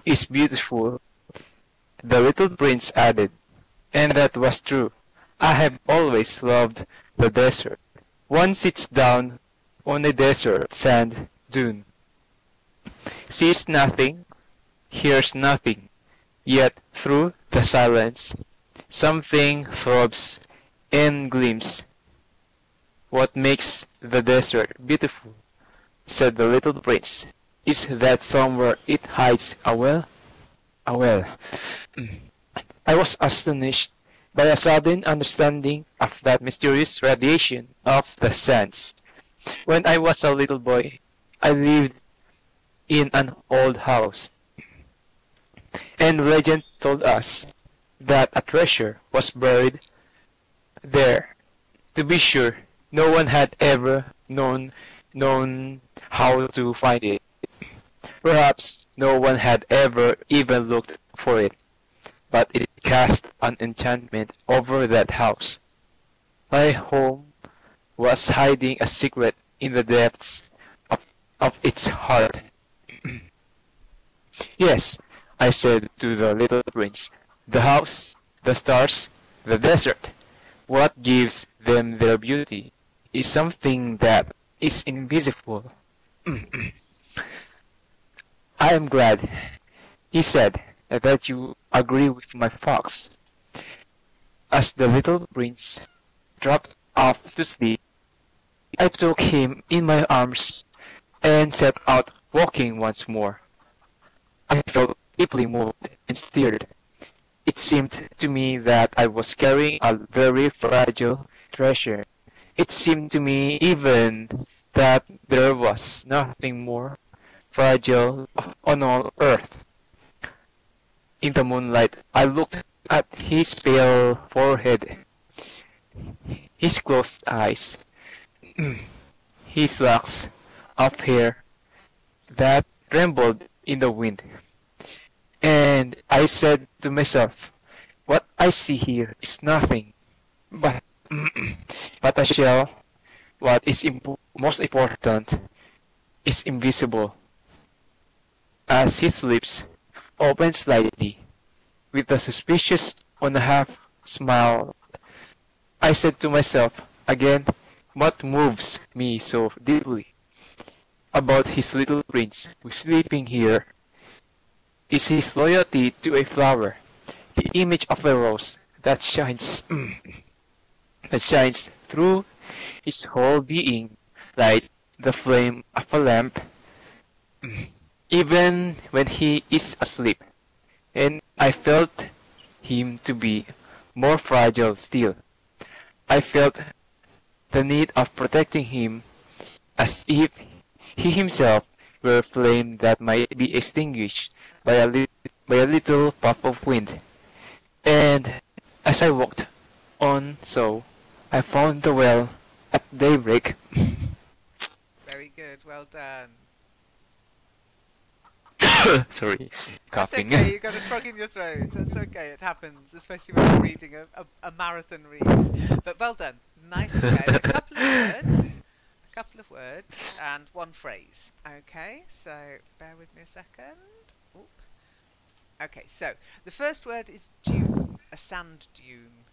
[SPEAKER 3] is beautiful," the little prince added, and that was true. I have always loved the desert. One sits down on a desert sand dune, sees nothing, hears nothing, yet through the silence something throbs and gleams. "What makes the desert beautiful," said the little prince, "is that somewhere it hides a well." A well. I was astonished by a sudden understanding of that mysterious radiation of the sands. When I was a little boy, I lived in an old house, and legend told us that a treasure was buried there. To be sure, no one had ever known how to find it. Perhaps no one had ever even looked for it, but it cast an enchantment over that house. My home was hiding a secret in the depths of its heart. "Yes," I said to the little prince, "the house, the stars, the desert, what gives them their beauty is something that is invisible." "I am glad," he said, "that you agree with my fox." As the little prince dropped off to sleep, I took him in my arms and set out walking once more. I felt deeply moved and stirred. It seemed to me that I was carrying a very fragile treasure. It seemed to me even that there was nothing more fragile on all earth. In the moonlight, I looked at his pale forehead, his closed eyes, his locks of hair that trembled in the wind, and I said to myself, "What I see here is nothing but but a shell. What is most important is invisible." As his lips opened slightly, with a suspicious on a half smile, I said to myself again, "What moves me so deeply about his little prince who is sleeping here is his loyalty to a flower, the image of a rose that shines through his whole being like the flame of a lamp, even when he is asleep." And I felt him to be more fragile still. I felt the need of protecting him as if he himself were a flame that might be extinguished by a little puff of wind. And as I walked on so, I found the well at daybreak.
[SPEAKER 2] Very good, well done.
[SPEAKER 3] Sorry,
[SPEAKER 2] That's
[SPEAKER 3] coughing.
[SPEAKER 2] okay, you got a frog in your throat. That's okay, it happens, especially when you're reading a marathon read. But well done, nicely read. A couple of words and one phrase. Okay, so bear with me a second. Oop. Okay, so the first word is dune, a sand dune.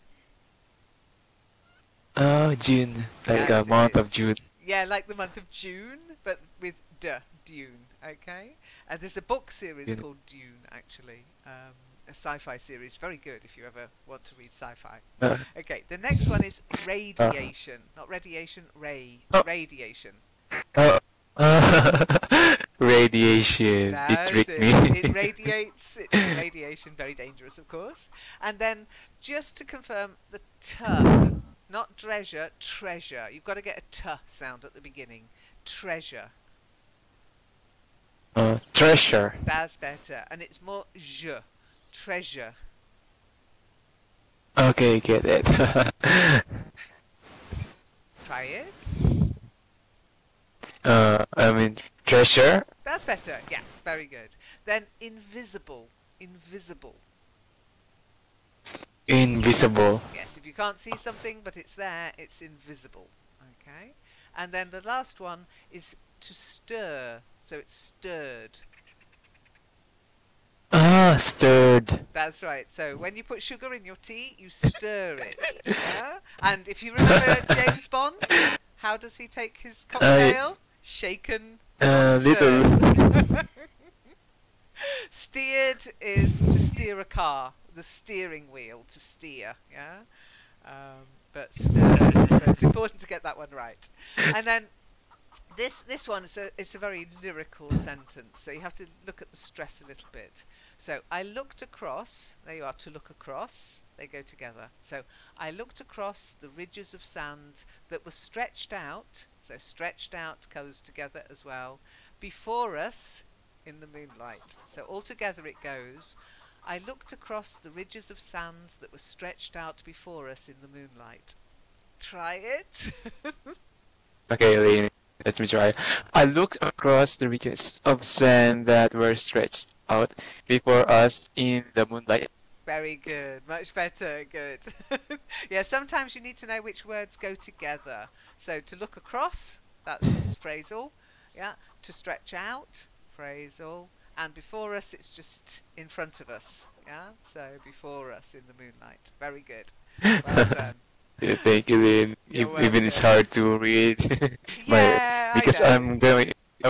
[SPEAKER 3] Oh, June, like
[SPEAKER 2] That's
[SPEAKER 3] a month
[SPEAKER 2] it.
[SPEAKER 3] of June.
[SPEAKER 2] Yeah, like the month of June, but with dune. Okay, and there's a book series
[SPEAKER 3] Dune.
[SPEAKER 2] called Dune, actually, a sci-fi series, very good if you ever want to read sci-fi.
[SPEAKER 3] Uh,
[SPEAKER 2] Okay, the next one is radiation, not radiation,
[SPEAKER 3] Oh.
[SPEAKER 2] radiation.
[SPEAKER 3] oh, radiation. It
[SPEAKER 2] That's
[SPEAKER 3] tricked
[SPEAKER 2] it.
[SPEAKER 3] me.
[SPEAKER 2] It radiates. It's radiation, very dangerous, of course. And then, just to confirm, the t, not treasure, treasure. You've got to get a t sound at the beginning. Treasure.
[SPEAKER 3] Treasure.
[SPEAKER 2] That's better. And it's more j, treasure.
[SPEAKER 3] Okay, get it.
[SPEAKER 2] Try it.
[SPEAKER 3] I mean, treasure.
[SPEAKER 2] That's better. Yeah, very good. Then invisible. Invisible.
[SPEAKER 3] Invisible.
[SPEAKER 2] Yes, if you can't see something but it's there, it's invisible. Okay? And then the last one is to stir. So it's stirred.
[SPEAKER 3] Ah, stirred.
[SPEAKER 2] That's right. So when you put sugar in your tea, you stir it. Yeah? And if you remember James Bond, how does he take his cocktail? Shaken, not
[SPEAKER 3] Little.
[SPEAKER 2] stirred. Steered is to steer a car. The steering wheel, to steer. Yeah? But stirred. So it's important to get that one right. And then this one is a very lyrical sentence, so you have to look at the stress a little bit. So I looked across, there you are, to look across, they go together. So I looked across the ridges of sand that were stretched out, so stretched out goes together as well, before us in the moonlight. So all together it goes, I looked across the ridges of sand that were stretched out before us in the moonlight. Try it.
[SPEAKER 3] Okay, Lynn, let me try. I looked across the ridges of sand that were stretched out before us in the moonlight.
[SPEAKER 2] Very good, much better, good. Yeah, sometimes you need to know which words go together. So to look across, that's phrasal. Yeah, to stretch out, phrasal. And before us, it's just in front of us. Yeah, so before us in the moonlight. Very good. Well done.
[SPEAKER 3] Yeah, thank you, Lynn.
[SPEAKER 2] You're
[SPEAKER 3] Even it's hard to read.
[SPEAKER 2] Yeah,
[SPEAKER 3] because
[SPEAKER 2] I know.
[SPEAKER 3] I'm going. I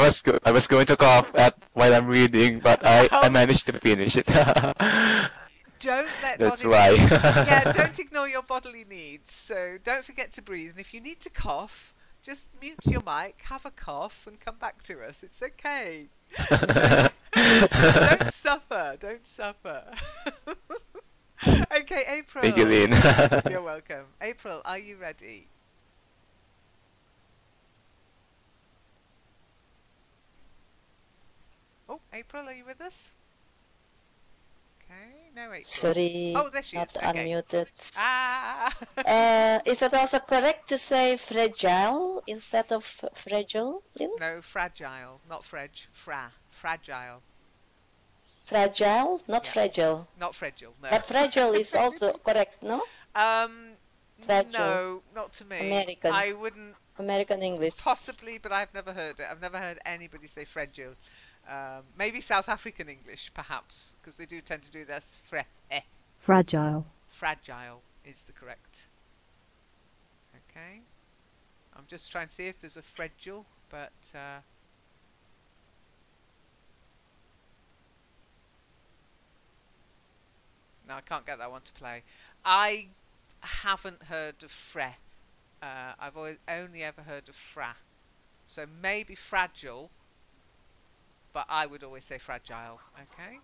[SPEAKER 3] was going to cough at while I'm reading, but I managed to finish it.
[SPEAKER 2] Don't let
[SPEAKER 3] That's
[SPEAKER 2] bodily
[SPEAKER 3] why.
[SPEAKER 2] Yeah, don't ignore your bodily needs. So don't forget to breathe. And if you need to cough, just mute your mic, have a cough, and come back to us. It's okay. Don't suffer. Don't suffer. Okay, April.
[SPEAKER 3] Thank you, Lynn.
[SPEAKER 2] You're welcome. April, are you ready? Oh, April, are you with us? Okay, no April.
[SPEAKER 4] Sorry,
[SPEAKER 2] Oh, there she
[SPEAKER 4] not
[SPEAKER 2] is. Okay.
[SPEAKER 4] unmuted.
[SPEAKER 2] Ah!
[SPEAKER 4] Is it also correct to say fragile instead of fragile, Lynn?
[SPEAKER 2] No, fragile, not fragile.
[SPEAKER 4] Fragile, not
[SPEAKER 2] Yeah.
[SPEAKER 4] fragile.
[SPEAKER 2] Not fragile, no.
[SPEAKER 4] But fragile is also correct, no? Fragile.
[SPEAKER 2] No, not to me.
[SPEAKER 4] American.
[SPEAKER 2] I wouldn't,
[SPEAKER 4] American English.
[SPEAKER 2] possibly, but I've never heard it. I've never heard anybody say fragile. Maybe South African English, perhaps, because they do tend to do this.
[SPEAKER 7] Fragile.
[SPEAKER 2] Fragile is the correct. Okay. I'm just trying to see if there's a fragile, but no, I can't get that one to play. I haven't heard of fre. I've only ever heard of fra. So maybe fragile, but I would always say fragile. Okay.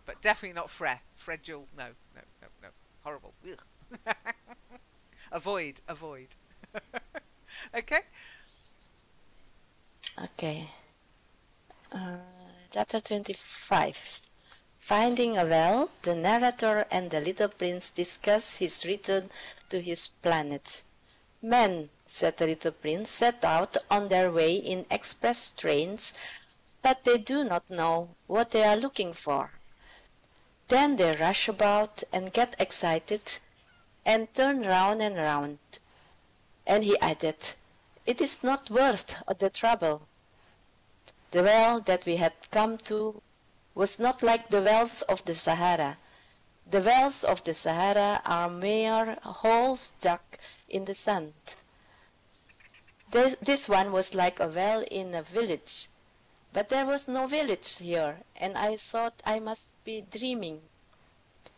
[SPEAKER 2] But definitely not fre. Fragile, no. Horrible. Ugh. Avoid. Okay.
[SPEAKER 4] Okay. Chapter 25. Finding a well, the narrator and the little prince discuss his return to his planet. Men, said the little prince, set out on their way in express trains, but they do not know what they are looking for. Then they rush about and get excited and turn round and round. And he added, It is not worth the trouble. The well that we had come to was not like the wells of the Sahara. The wells of the Sahara are mere holes dug in the sand. This one was like a well in a village. But there was no village here, and I thought I must be dreaming.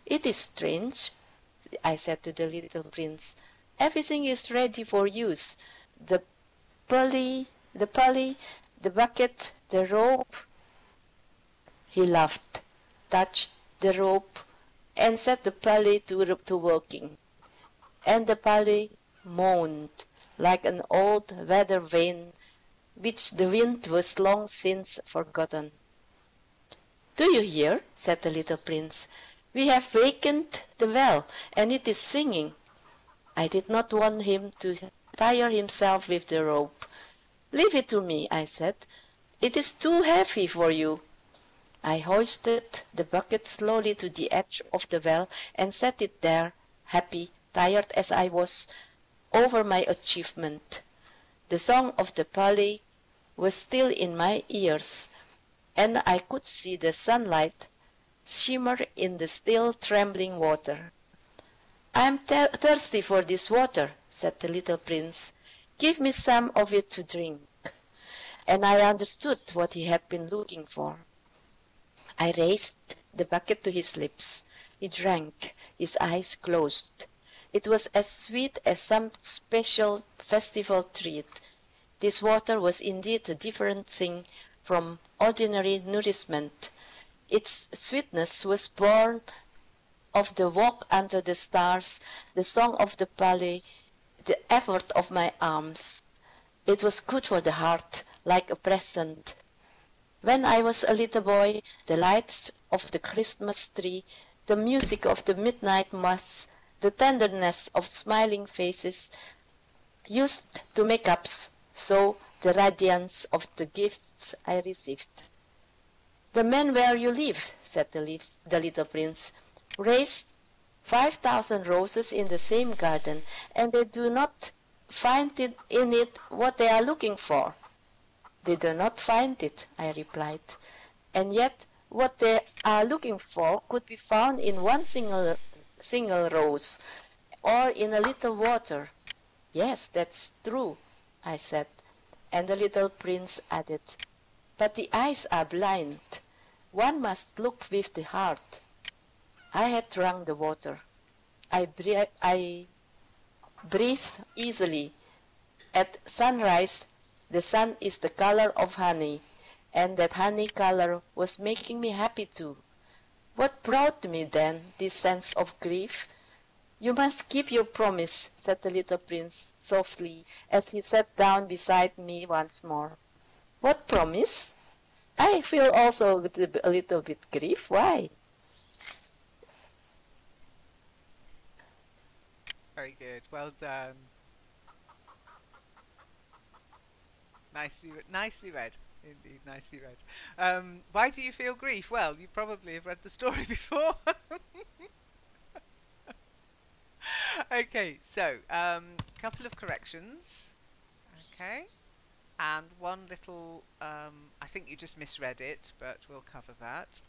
[SPEAKER 4] It is strange, I said to the little prince. Everything is ready for use. The pulley, the bucket, the rope. He laughed, touched the rope, and set the pulley to working. And the pulley moaned like an old weather vane which the wind was long since forgotten. "Do you hear?" said the little prince. "We have wakened the well, and it is singing." I did not want him to tire himself with the rope. "Leave it to me," I said. "It is too heavy for you." I hoisted the bucket slowly to the edge of the well and set it there, happy, tired as I was, over my achievement. The song of the pulley was still in my ears, and I could see the sunlight shimmer in the still trembling water. "I am thirsty for this water," said the little prince. "Give me some of it to drink." And I understood what he had been looking for. I raised the bucket to his lips. He drank, his eyes closed. It was as sweet as some special festival treat. This water was indeed a different thing from ordinary nourishment. Its sweetness was born of the walk under the stars, the song of the pulley, the effort of my arms. It was good for the heart, like a present. When I was a little boy, the lights of the Christmas tree, the music of the midnight mass, the tenderness of smiling faces used to make up so the radiance of the gifts I received. "The man where you live," said the little prince, "raised 5,000 roses in the same garden, and they do not find in it what they are looking for." "They do not find it," I replied, "and yet what they are looking for could be found in one single rose, or in a little water." "Yes, that's true," I said, and the little prince added, "But the eyes are blind. One must look with the heart." I had drunk the water. I breathed easily. At sunrise, the sun is the color of honey, and that honey color was making me happy too. What brought me then this sense of grief? "You must keep your promise," said the little prince softly, as he sat down beside me once more. "What promise? I feel also a little bit grief. Why?"
[SPEAKER 2] Very good. Well done. Nicely read. Indeed, nicely read. Why do you feel grief? Well, you probably have read the story before. Okay, so couple of corrections. Okay, and one little. I think you just misread it, but we'll cover that.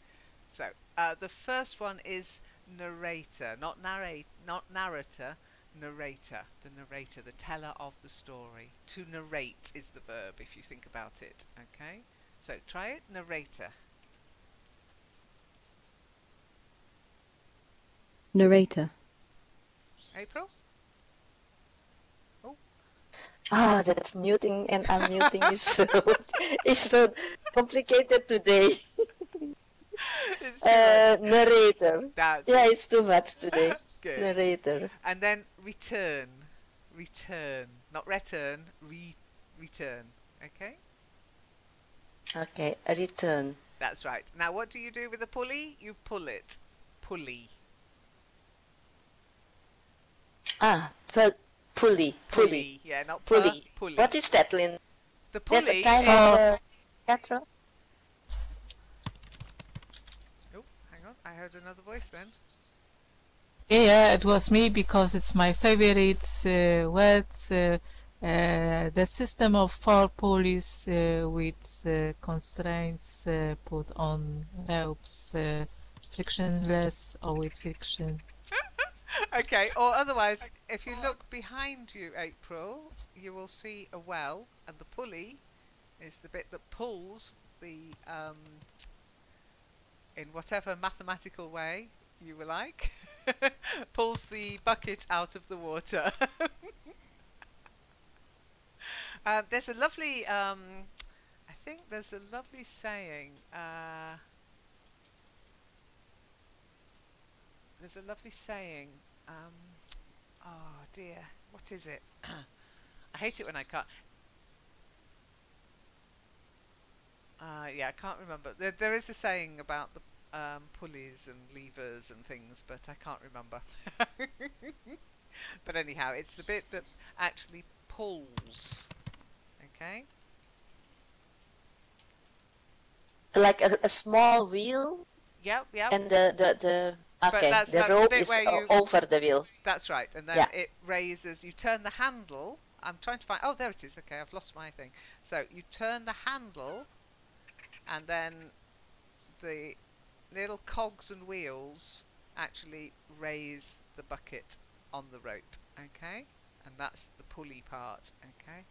[SPEAKER 2] So the first one is narrator, not narrator. Narrator, the narrator, the teller of the story. To narrate is the verb if you think about it. Okay, so try it. Narrator.
[SPEAKER 7] Narrator.
[SPEAKER 2] April? Oh.
[SPEAKER 4] Ah, that's muting and unmuting is so complicated today.
[SPEAKER 2] It's too much.
[SPEAKER 4] Narrator.
[SPEAKER 2] That's
[SPEAKER 4] Yeah,
[SPEAKER 2] it.
[SPEAKER 4] it's too much today.
[SPEAKER 2] Good.
[SPEAKER 4] Narrator.
[SPEAKER 2] And then return. Return. Not return. Return. Okay?
[SPEAKER 4] Okay, a return.
[SPEAKER 2] That's right. Now what do you do with the pulley? You pull it. Pulley.
[SPEAKER 4] Ah, pulley.
[SPEAKER 2] Yeah, not
[SPEAKER 4] Pulley.
[SPEAKER 2] pulley.
[SPEAKER 4] What is that, Lynn?
[SPEAKER 2] The
[SPEAKER 4] That's
[SPEAKER 2] pulley
[SPEAKER 4] a kind
[SPEAKER 2] is...
[SPEAKER 4] of catros?
[SPEAKER 2] Oh, hang on. I heard another voice then.
[SPEAKER 1] Yeah, it was me because it's my favorite words The system of 4 pulleys with constraints put on ropes, frictionless or with friction.
[SPEAKER 2] Okay, or otherwise, if you look behind you, April, you will see a well, and the pulley is the bit that pulls the, in whatever mathematical way you will like, pulls the bucket out of the water. There's a lovely, I think there's a lovely saying, oh dear, what is it? I hate it when I can't. Yeah, I can't remember. There is a saying about the pulleys and levers and things, but I can't remember. But anyhow, it's the bit that actually pulls. Okay.
[SPEAKER 4] Like a small wheel.
[SPEAKER 2] Yep, yep.
[SPEAKER 4] And the okay,
[SPEAKER 2] that's
[SPEAKER 4] the
[SPEAKER 2] the
[SPEAKER 4] rope
[SPEAKER 2] bit
[SPEAKER 4] is
[SPEAKER 2] where you,
[SPEAKER 4] over the wheel.
[SPEAKER 2] That's right, and then
[SPEAKER 4] Yeah.
[SPEAKER 2] it raises. You turn the handle. I'm trying to find. Oh, there it is. Okay, I've lost my thing. So you turn the handle, and then the little cogs and wheels actually raise the bucket on the rope. Okay, and that's the pulley part. Okay,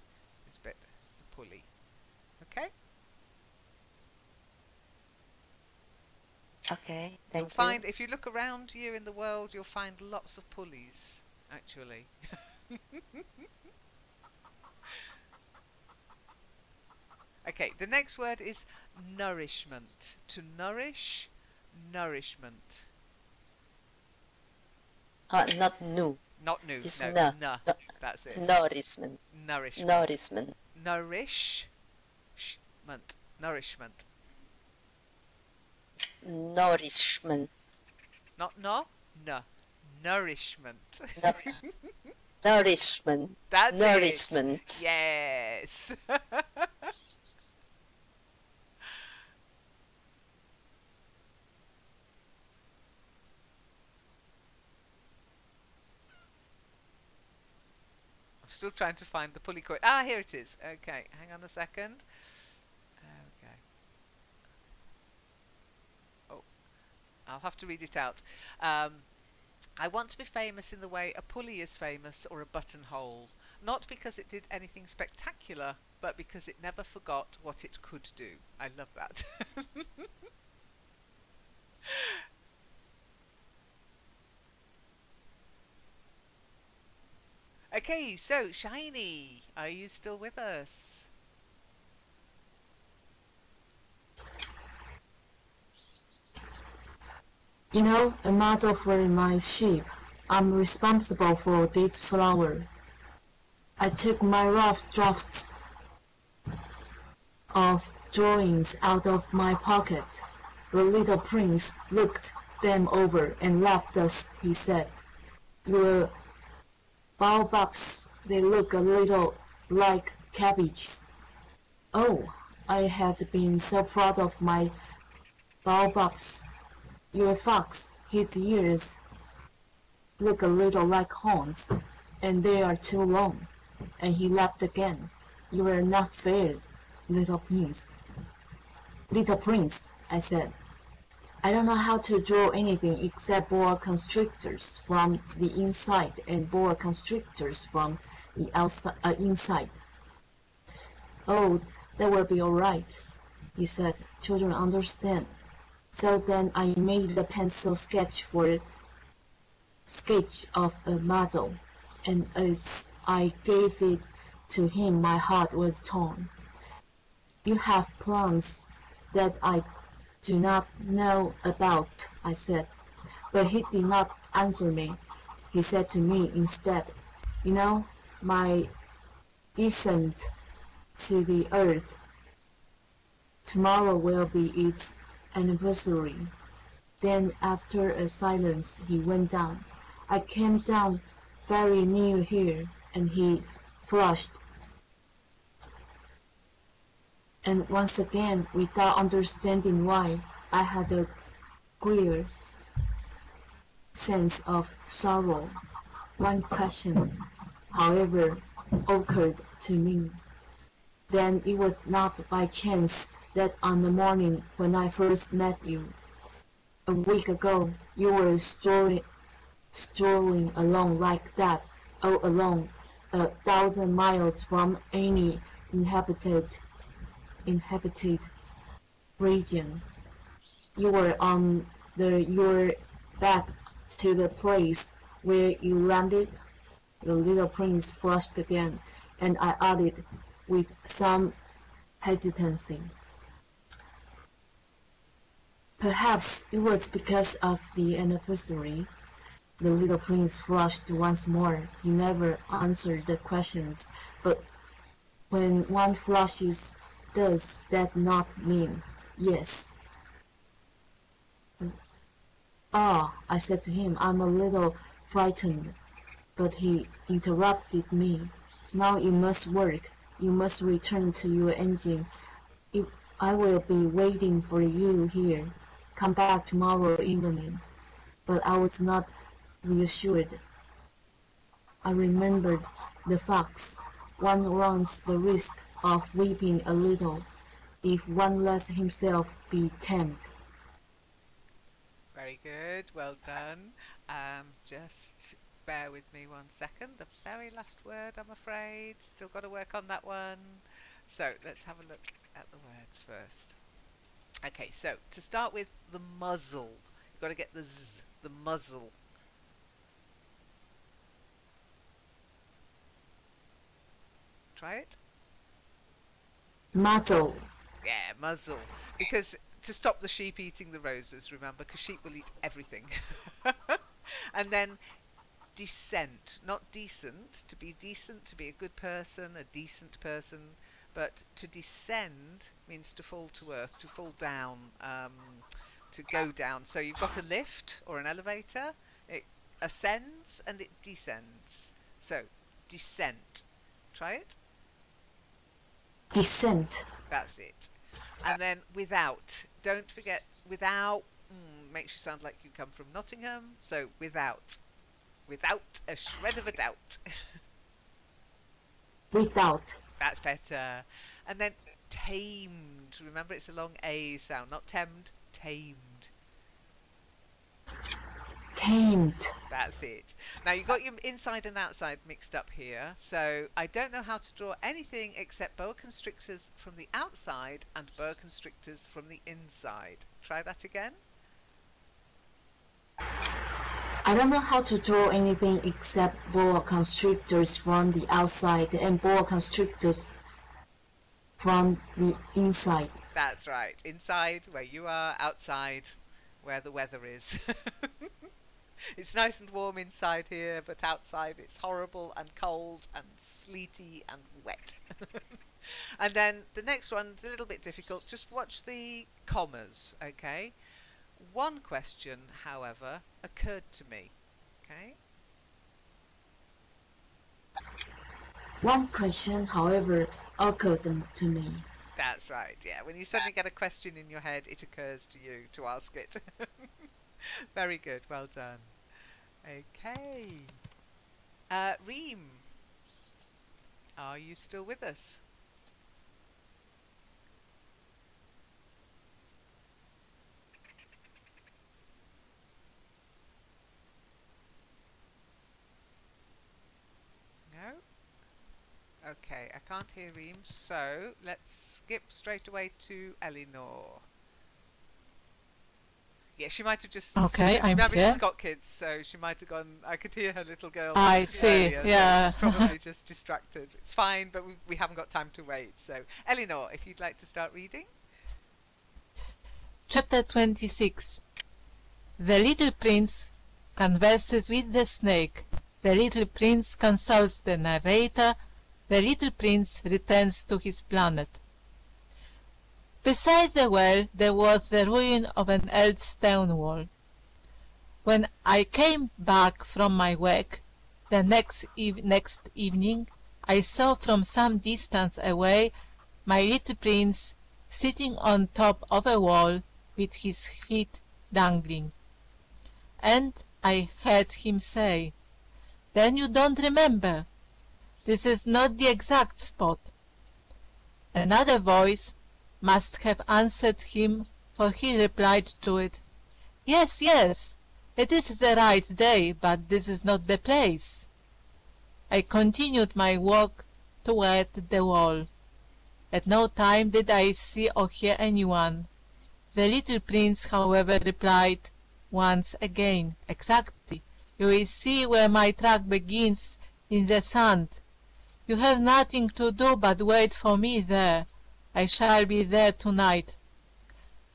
[SPEAKER 2] this bit, the pulley. Okay.
[SPEAKER 4] Okay,
[SPEAKER 2] You'll
[SPEAKER 4] thank you.
[SPEAKER 2] find, if you look around you in the world, you'll find lots of pulleys, actually. Okay, the next word is nourishment. To nourish, nourishment.
[SPEAKER 4] Not new.
[SPEAKER 2] Not new,
[SPEAKER 4] It's
[SPEAKER 2] no,
[SPEAKER 4] no.
[SPEAKER 2] that's it.
[SPEAKER 4] Nourishment.
[SPEAKER 2] Nourishment.
[SPEAKER 4] Nourishment.
[SPEAKER 2] Nourishment. Nourishment.
[SPEAKER 4] Nourishment.
[SPEAKER 2] Not no. Nourishment.
[SPEAKER 4] No. Nourishment.
[SPEAKER 2] That's
[SPEAKER 4] Nourishment.
[SPEAKER 2] it. Yes. I'm still trying to find the pulley cord. Ah, here it is. Okay, hang on a second. Okay. Oh, I'll have to read it out. I want to be famous in the way a pulley is famous, or a buttonhole. Not because it did anything spectacular, but because it never forgot what it could do. I love that. Okay, so Shiny, are you still with us?
[SPEAKER 5] You know, a model for my ship. I'm responsible for this flower. I took my rough drafts of drawings out of my pocket. The little prince looked them over and laughed as he said, "Your baobabs, they look a little like cabbages." Oh, I had been so proud of my baobabs. Your fox, his ears look a little like horns, and they are too long. And he laughed again. You are not fair, little prince. Little prince, I said. I don't know how to draw anything except boa constrictors from the inside and boa constrictors from the outside, inside. Oh, that will be all right, he said. Children understand. So then I made a pencil sketch of a model, and as I gave it to him, my heart was torn. You have plans that I do not know about, I said. But he did not answer me. He said to me instead, you know, my descent to the earth. Tomorrow will be its anniversary. Then after a silence he went down. I came down very near here, and he flushed. And once again, without understanding why, I had a queer sense of sorrow. One question, however, occurred to me. Then it was not by chance that on the morning when I first met you, a week ago, you were strolling along like that, all alone, 1,000 miles from any inhabited region. You were on your back to the place where you landed. The little prince flushed again, and I added with some hesitancy. Perhaps it was because of the anniversary. The little prince flushed once more. He never answered the questions, but when one flushes, does that not mean yes? Ah, I said to him, I'm a little frightened, but he interrupted me. Now you must work. You must return to your engine. I will be waiting for you here. Come back tomorrow evening. But I was not reassured. I remembered the fox. One runs the risk of weeping a little if one lets himself be tamed.
[SPEAKER 2] Very good, well done. Just bear with me 1 second. The very last word, I'm afraid. Still got to work on that one. So let's have a look at the words first. Okay, so to start with, the muzzle. You've got to get the z, the muzzle. Try it.
[SPEAKER 5] Muzzle.
[SPEAKER 2] Yeah, muzzle. Because to stop the sheep eating the roses, remember, because sheep will eat everything. And then descent, not decent. To be decent, to be a good person, a decent person. But to descend means to fall to earth, to fall down, to go down. So you've got a lift or an elevator. It ascends and it descends. So descent. Try it.
[SPEAKER 5] Descent.
[SPEAKER 2] That's it. And then without. Don't forget without. Makes you sound like you come from Nottingham. So without. Without a shred of a doubt.
[SPEAKER 5] Without.
[SPEAKER 2] That's better. And then tamed. Remember, it's a long A sound. Not temmed, tamed.
[SPEAKER 5] Tamed.
[SPEAKER 2] That's it. Now, you've got your inside and outside mixed up here. So I don't know how to draw anything except boa constrictors from the outside and boa constrictors from the inside. Try that again.
[SPEAKER 5] I don't know how to draw anything except boa constrictors from the outside and boa constrictors from the inside.
[SPEAKER 2] That's right. Inside, where you are. Outside, where the weather is. It's nice and warm inside here, but outside it's horrible and cold and sleety and wet. And then the next one's a little bit difficult. Just watch the commas, okay? One question, however, occurred to me, okay?
[SPEAKER 5] One question, however, occurred to me.
[SPEAKER 2] That's right, yeah. When you suddenly get a question in your head, it occurs to you to ask it. Very good, well done. Okay. Reem, are you still with us? No? Okay, I can't hear Reem, so let's skip straight away to Eleanor. Yeah, she might have just...
[SPEAKER 1] Okay, I'm
[SPEAKER 2] maybe
[SPEAKER 1] here.
[SPEAKER 2] she's got kids, so she might have gone... I could hear her little girl
[SPEAKER 1] I see,
[SPEAKER 2] earlier,
[SPEAKER 1] yeah.
[SPEAKER 2] so she's probably just distracted. It's fine, but we haven't got time to wait. So, Eleanor, if you'd like to start reading.
[SPEAKER 1] Chapter 26. The little prince converses with the snake. The little prince consults the narrator. The little prince returns to his planet. Beside the well there was the ruin of an old stone wall. When I came back from my work the next evening, I saw from some distance away my little prince sitting on top of a wall with his feet dangling. And I heard him say, "Then you don't remember? This is not the exact spot. Another voice must have answered him, for he replied to it, Yes, yes, it is the right day, but this is not the place. I continued my walk toward the wall. At no time did I see or hear anyone. The little prince, however, replied once again, Exactly, you will see where my track begins in the sand. You have nothing to do but wait for me there. I shall be there tonight.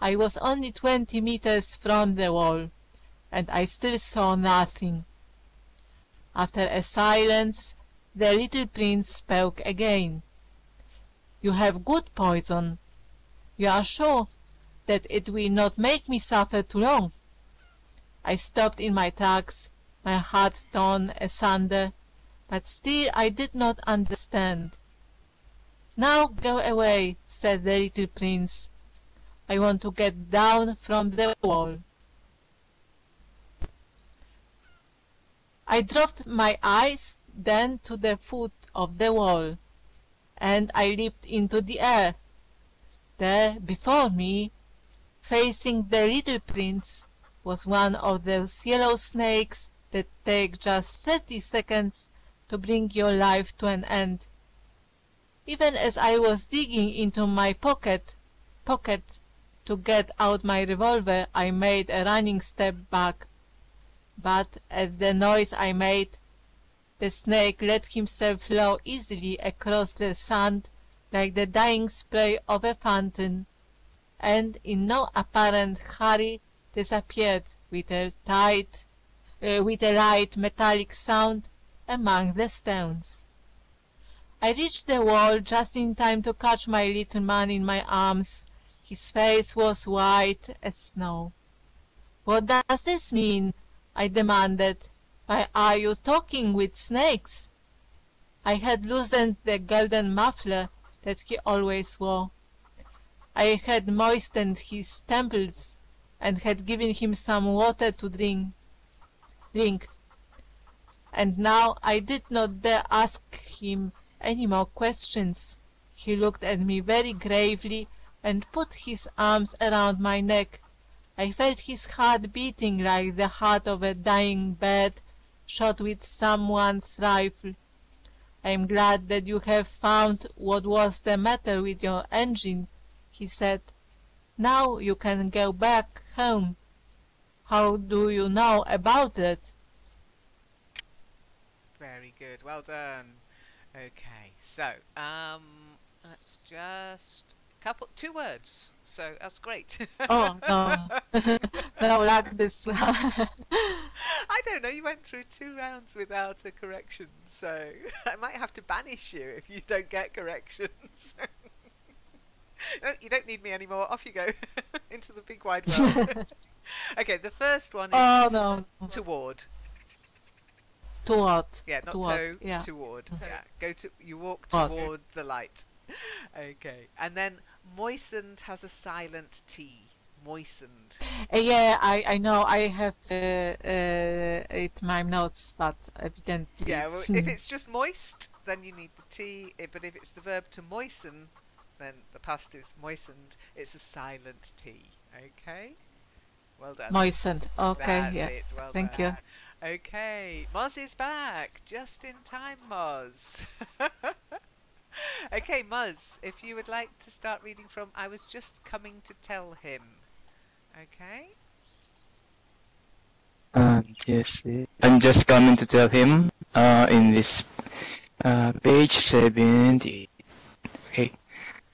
[SPEAKER 1] I was only 20 meters from the wall, and I still saw nothing. After a silence, the little prince spoke again. You have good poison. You are sure that it will not make me suffer too long? I stopped in my tracks, my heart torn asunder, but still I did not understand. Now go away, said the little prince. I want to get down from the wall. I dropped my eyes then to the foot of the wall, and I leaped into the air. There, before me, facing the little prince, was one of those yellow snakes that take just 30 seconds to bring your life to an end. Even as I was digging into my pocket to get out my revolver, I made a running step back. But at the noise I made, the snake let himself flow easily across the sand like the dying spray of a fountain, and in no apparent hurry disappeared with a light metallic sound among the stones. I reached the wall just in time to catch my little man in my arms. His face was white as snow. What does this mean? I demanded. Why are you talking with snakes? I had loosened the golden muffler that he always wore. I had moistened his temples and had given him some water to drink. And now I did not dare ask him any more questions. He looked at me very gravely and put his arms around my neck. I felt his heart beating like the heart of a dying bird shot with someone's rifle. I am glad that you have found what was the matter with your engine, he said. Now you can go back home. How do you know about it?
[SPEAKER 2] Very good, well done. Okay, so let's just two words. So that's great.
[SPEAKER 1] Oh no, no, like this.
[SPEAKER 2] I don't know. You went through 2 rounds without a correction, so I might have to banish you if you don't get corrections. No, you don't need me anymore. Off you go into the big wide world. Okay, the first one is toward.
[SPEAKER 1] Toward.
[SPEAKER 2] Yeah, not
[SPEAKER 1] toward.
[SPEAKER 2] to.
[SPEAKER 1] Yeah.
[SPEAKER 2] Toward. Yeah, you walk toward the light. Okay, and then moistened has a silent T. Moistened.
[SPEAKER 1] Yeah, I know. I have it in my notes, but evidently.
[SPEAKER 2] Yeah, well, if it's just moist, then you need the T. But if it's the verb to moisten, then the past is moistened. It's a silent T. Okay. Well done.
[SPEAKER 1] Moistened. Okay.
[SPEAKER 2] That's
[SPEAKER 1] yeah.
[SPEAKER 2] it. Well
[SPEAKER 1] Thank
[SPEAKER 2] done.
[SPEAKER 1] you.
[SPEAKER 2] Okay, Moz is back. Just in time, Moz. Okay, Moz, if you would like to start reading from I Was Just Coming to Tell Him. Okay?
[SPEAKER 3] Yes, I'm just coming to tell him in this page 70. Okay.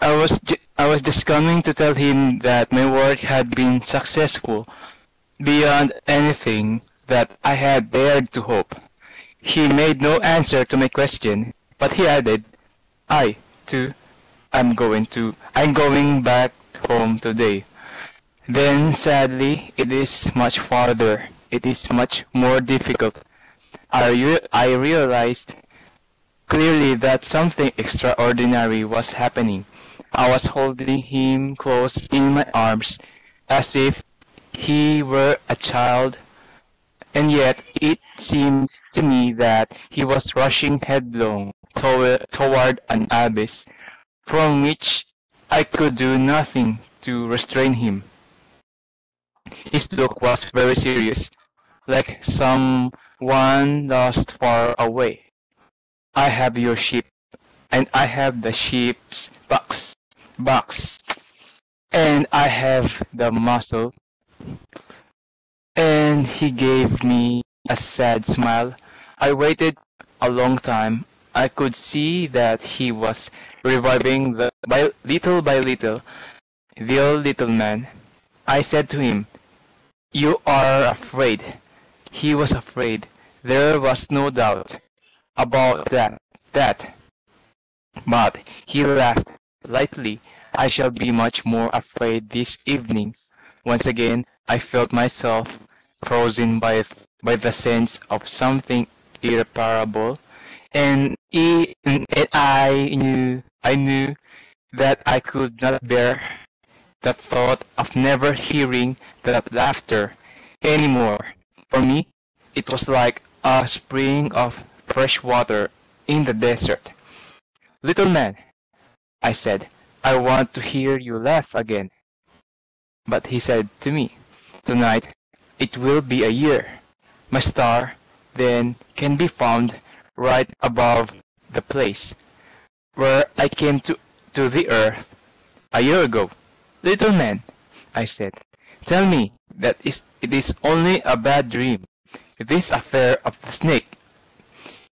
[SPEAKER 3] I was just coming to tell him that my work had been successful beyond anything that I had dared to hope. He made no answer to my question, but he added, I, too, I'm going back home today. Then, sadly, it is much farther. It is much more difficult. I realized clearly that something extraordinary was happening. I was holding him close in my arms, as if he were a child, and yet it seemed to me that he was rushing headlong toward an abyss from which I could do nothing to restrain him. His look was very serious, like someone lost far away. "I have your ship, and I have the ship's box, and I have the muzzle." And he gave me a sad smile. I waited a long time. I could see that he was reviving by little, the old little man. I said to him, "You are afraid." He was afraid. There was no doubt about that. But he laughed lightly. "I shall be much more afraid this evening." Once again, I felt myself frozen by the sense of something irreparable, and I knew that I could not bear the thought of never hearing that laughter any more. For me, it was like a spring of fresh water in the desert. "Little man," I said, "I want to hear you laugh again." But he said to me, "Tonight it will be a year. My star then can be found right above the place where I came to the earth a year ago." "Little man," I said, "tell me that it is only a bad dream, this affair of the snake,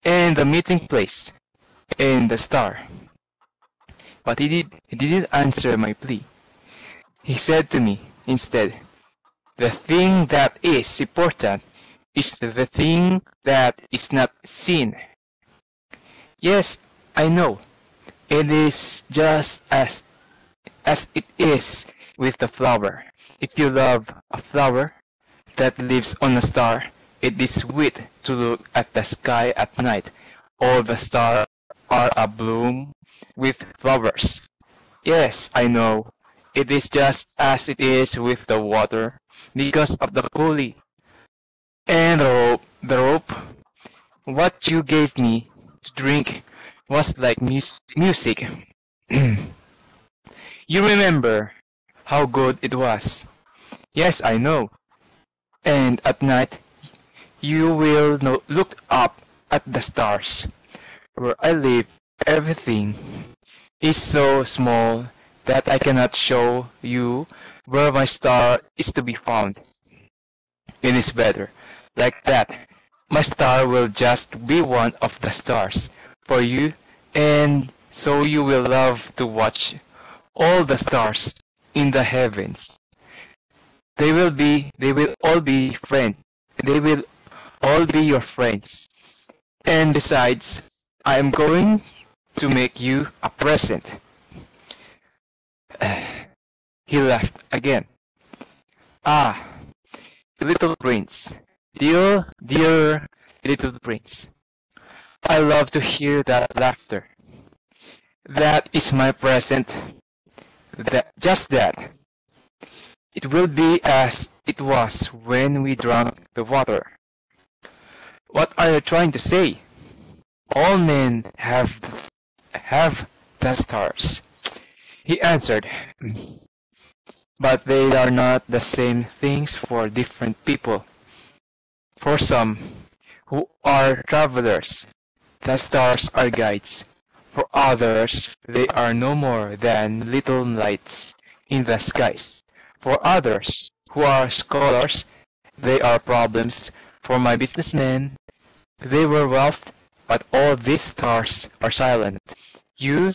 [SPEAKER 3] and the meeting place, and the star." But he didn't answer my plea. He said to me instead, "The thing that is important is the thing that is not seen." "Yes, I know. It is just as it is with the flower. If you love a flower that lives on a star, it is sweet to look at the sky at night. All the stars are abloom with flowers." "Yes, I know. It is just as it is with the water, because of the pulley. And the rope, what you gave me to drink was like music. You remember how good it was." "Yes, I know. And at night you will look up at the stars. Where I live, everything is so small that I cannot show you where my star is to be found. It is better like that. My star will just be one of the stars for you, and so you will love to watch all the stars in the heavens. They will all be friends. They will all be your friends. And besides, I am going to make you a present." He laughed again. "Ah, little prince, dear little prince. I love to hear that laughter. That is my present. Just that. It will be as it was when we drank the water." "What are you trying to say?" "All men have the stars," he answered, "but they are not the same things for different people. For some who are travelers, the stars are guides. For others, they are no more than little lights in the skies. For others, who are scholars, they are problems. For my businessmen, they were wealth, but all these stars are silent. You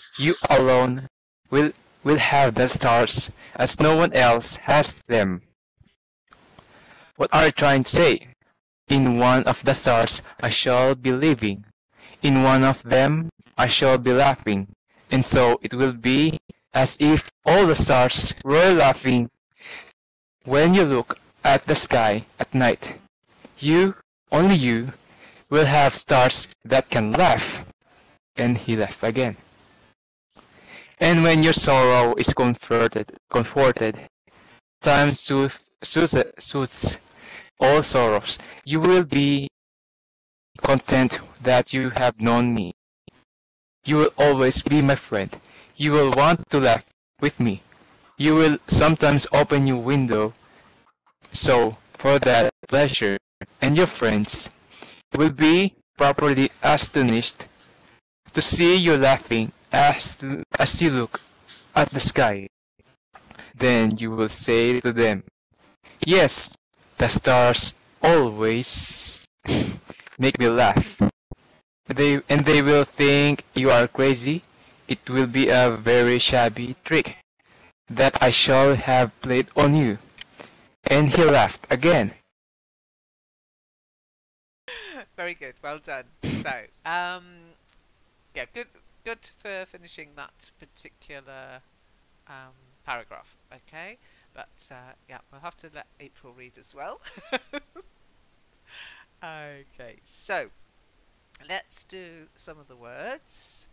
[SPEAKER 3] alone will have the stars, as no one else has them." "What are you trying to say?" "In one of the stars I shall be living. In one of them I shall be laughing. And so it will be as if all the stars were laughing. When you look at the sky at night, only you, will have stars that can laugh." And he laughed again. "And when your sorrow is comforted, time soothes all sorrows. You will be content that you have known me. You will always be my friend. You will want to laugh with me. You will sometimes open your window. So, for that pleasure, and your friends will be properly astonished to see you laughing as you look at the sky. Then you will say to them, yes, the stars always make me laugh. They will think you are crazy. It will be a very shabby trick that I shall have played on you. And he laughed again.
[SPEAKER 2] Very good. Well done. So, yeah, good for finishing that particular paragraph. Okay, but yeah, we'll have to let April read as well. Okay, so let's do some of the words.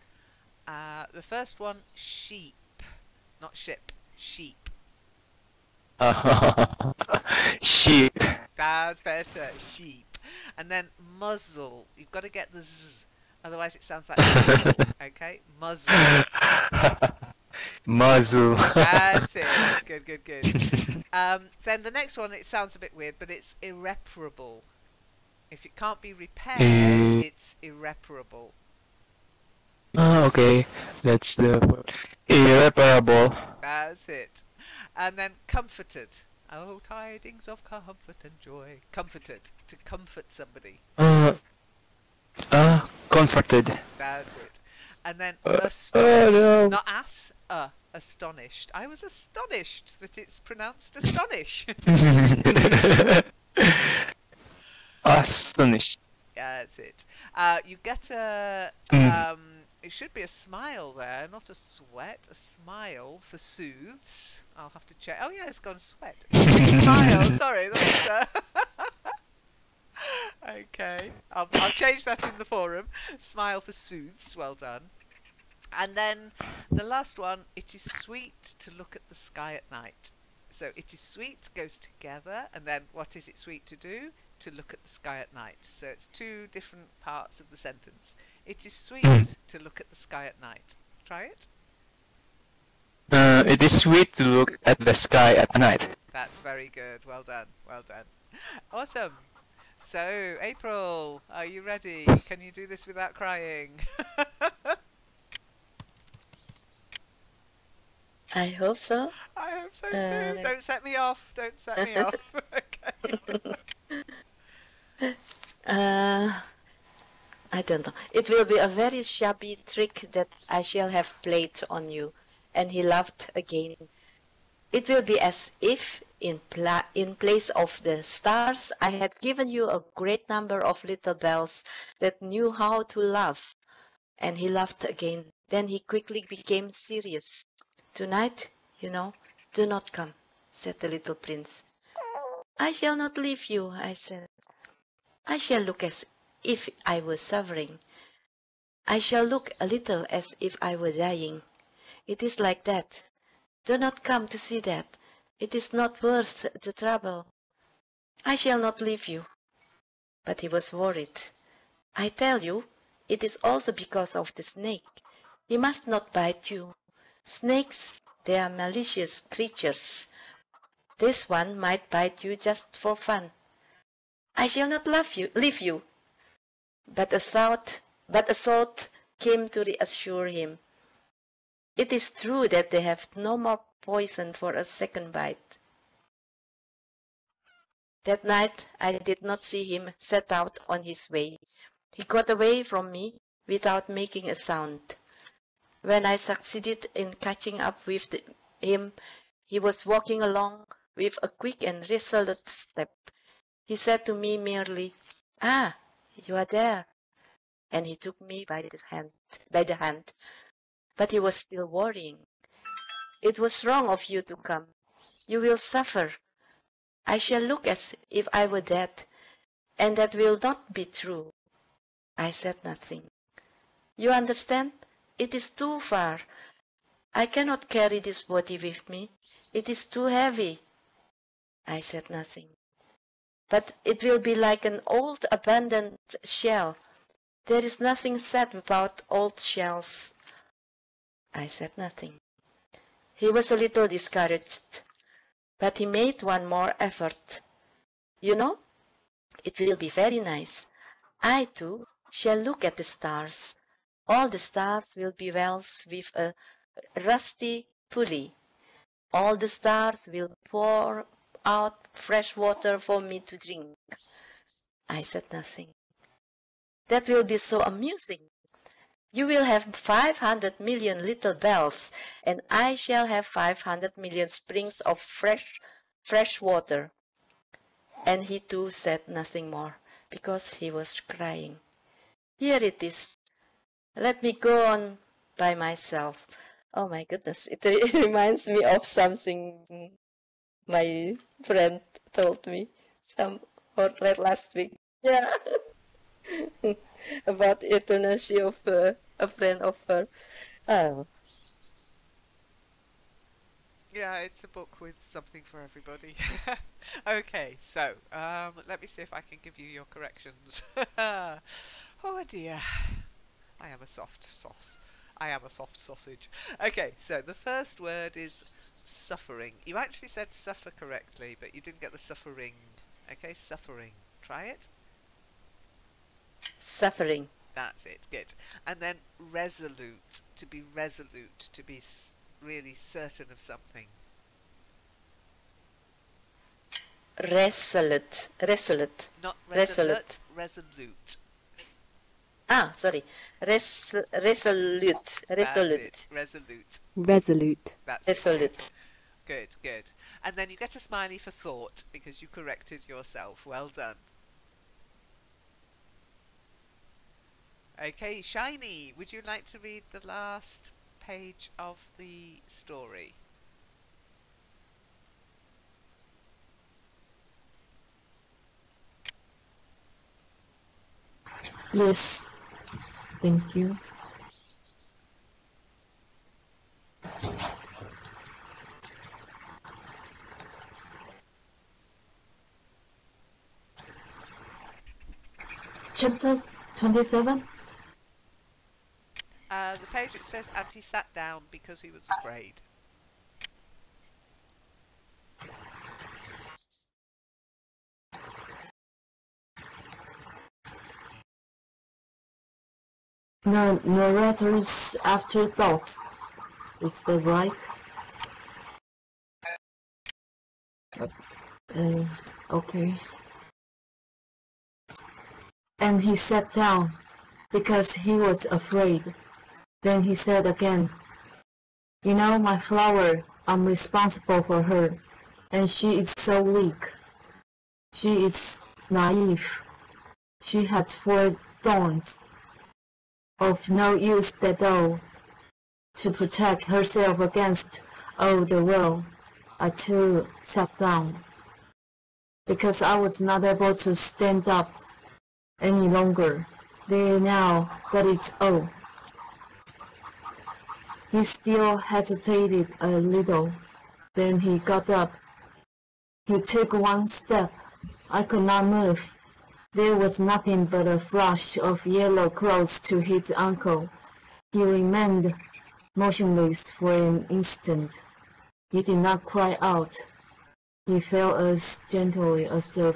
[SPEAKER 2] The first one, sheep, not ship, sheep.
[SPEAKER 3] Sheep.
[SPEAKER 2] That's better, sheep. And then muzzle. You've got to get the z, otherwise it sounds like muzzle. Okay, muzzle.
[SPEAKER 3] Muzzle.
[SPEAKER 2] That's it. Good, good, good. Then the next one, it sounds a bit weird, but it's irreparable. If it can't be repaired, it's irreparable.
[SPEAKER 3] Okay, that's the word. Irreparable.
[SPEAKER 2] That's it. And then comforted. Oh, tidings of comfort and joy. Comforted. To comfort somebody.
[SPEAKER 3] Comforted.
[SPEAKER 2] That's it. And then astonished.
[SPEAKER 3] no.
[SPEAKER 2] Not astonished. I was astonished that it's pronounced astonish.
[SPEAKER 3] Astonished.
[SPEAKER 2] Yeah, that's it. You get a... it should be a smile there, not a sweat. A smile for soothes. I'll have to check. Oh yeah, it's gone sweat. Smile, sorry. That's, okay, I'll change that in the forum. Smile for soothes, well done. And then the last one, it is sweet to look at the sky at night. So it is sweet goes together, and then what is it sweet to do? To look at the sky at night. So it's two different parts of the sentence. It is sweet to look at the sky at night. Try it.
[SPEAKER 3] It is sweet to look at the sky at night.
[SPEAKER 2] That's very good. Well done. Well done. Awesome. So, April, are you ready? Can you do this without crying?
[SPEAKER 4] I hope so.
[SPEAKER 2] I hope so too. Don't set me off. Don't set me off. Okay.
[SPEAKER 4] I don't know. It will be a very shabby trick that I shall have played on you. And he laughed again. It will be as if in place of the stars I had given you a great number of little bells that knew how to laugh. And he laughed again. Then he quickly became serious. Tonight, you know, do not come, said the little prince. I shall not leave you, I said. I shall look as if I were suffering. I shall look a little as if I were dying. It is like that. Do not come to see that. It is not worth the trouble. I shall not leave you. But he was worried. I tell you, it is also because of the snake. He must not bite you. Snakes, they are malicious creatures. This one might bite you just for fun. I shall not leave you. But a thought came to reassure him. It is true that they have no more poison for a second bite. That night I did not see him set out on his way. He got away from me without making a sound. When I succeeded in catching up with him, he was walking along with a quick and resolute step. He said to me merely, "Ah, you are there," and he took me by the hand. But he was still worrying. "It was wrong of you to come. You will suffer. I shall look as if I were dead, and that will not be true." I said nothing. "You understand? It is too far. I cannot carry this body with me. It is too heavy." I said nothing. "But it will be like an old abandoned shell. There is nothing said about old shells. I said nothing. He was a little discouraged, but he made one more effort. You know, it will be very nice. I, too, shall look at the stars. All the stars will be wells with a rusty pulley. All the stars will pour out fresh water for me to drink. I said nothing. That will be so amusing. You will have 500 million little bells, and I shall have 500 million springs of fresh water. And he too said nothing more, because he was crying. Here it is. Let me go on by myself. Oh my goodness, it reminds me of something my friend told me or last week. Yeah, about euthanasia of a friend of her. Oh,
[SPEAKER 2] Yeah, it's a book with something for everybody. Okay, so let me see if I can give you your corrections. Oh dear, I am a soft sauce. I am a soft sausage. Okay, so the first word is suffering. You actually said suffer correctly, but you didn't get the suffering. Okay, suffering. Try it.
[SPEAKER 4] suffering.
[SPEAKER 2] That's it. Good. And then resolute. To be resolute. To be really certain of something.
[SPEAKER 4] Resolute.
[SPEAKER 2] Not
[SPEAKER 4] Resolute.
[SPEAKER 2] resolute.
[SPEAKER 4] Ah, sorry. Resolute.
[SPEAKER 2] That's it. Resolute.
[SPEAKER 7] Resolute.
[SPEAKER 2] That's it.
[SPEAKER 4] Resolute.
[SPEAKER 2] Good. And then you get a smiley for thought because you corrected yourself. Well done. Okay, Shiny, would you like to read the last page of the story?
[SPEAKER 5] Yes. Thank you. Chapter 27?
[SPEAKER 2] The page it says, and he sat down because he was afraid.
[SPEAKER 5] No, narrator's afterthoughts. Is that right? Okay. And he sat down because he was afraid. Then he said again, "You know, my flower, I'm responsible for her, and she is so weak. She is naive. She has 4 thorns, of no use at all, to protect herself against all the world." I too sat down, because I was not able to stand up any longer. There now, that is all. He still hesitated a little. Then he got up. He took 1 step. I could not move. There was nothing but a flush of yellow close to his ankle. He remained motionless for an instant. He did not cry out. He fell as gently as the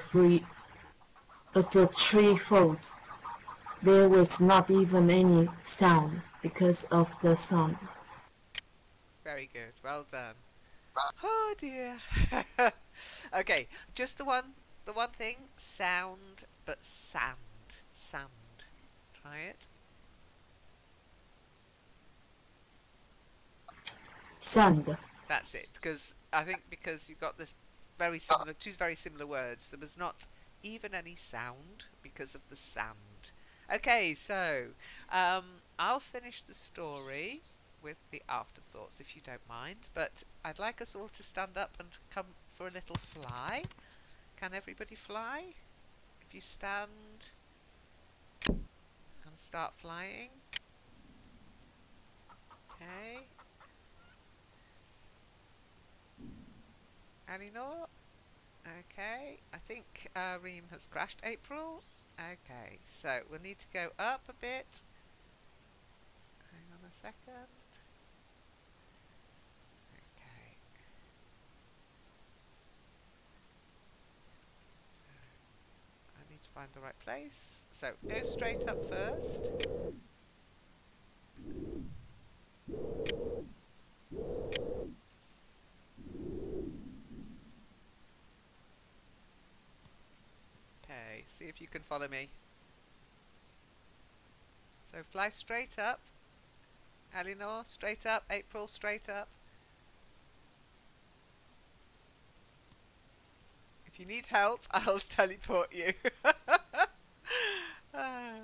[SPEAKER 5] tree falls. There was not even any sound because of the sun.
[SPEAKER 2] Very good. Well done. Oh dear. Okay, just the one thing. Sound, but sand. Sand. Try it.
[SPEAKER 5] Sand.
[SPEAKER 2] That's it. Because I think because you've got this two very similar words, there was not even any sound because of the sand. Okay, so I'll finish the story with the afterthoughts if you don't mind, but I'd like us all to stand up and come for a little fly. Can everybody fly? If you stand and start flying. Okay. Any more? Okay. I think Reem has crashed. April, Okay, so we'll need to go up a bit. Hang on a second. Okay. I need to find the right place. So go straight up first. Okay, see if you can follow me. So fly straight up. Eleanor, straight up. April, straight up. If you need help, I'll teleport you. Ah.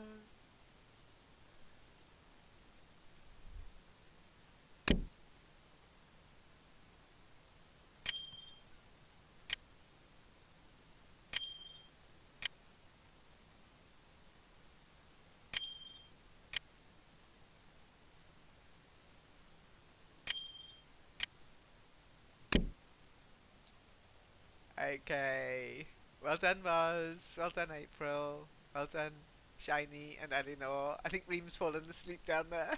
[SPEAKER 2] Okay. Well done, Moz. Well done, April. Well done, Shiny and Eleanor. I think Reem's fallen asleep down there.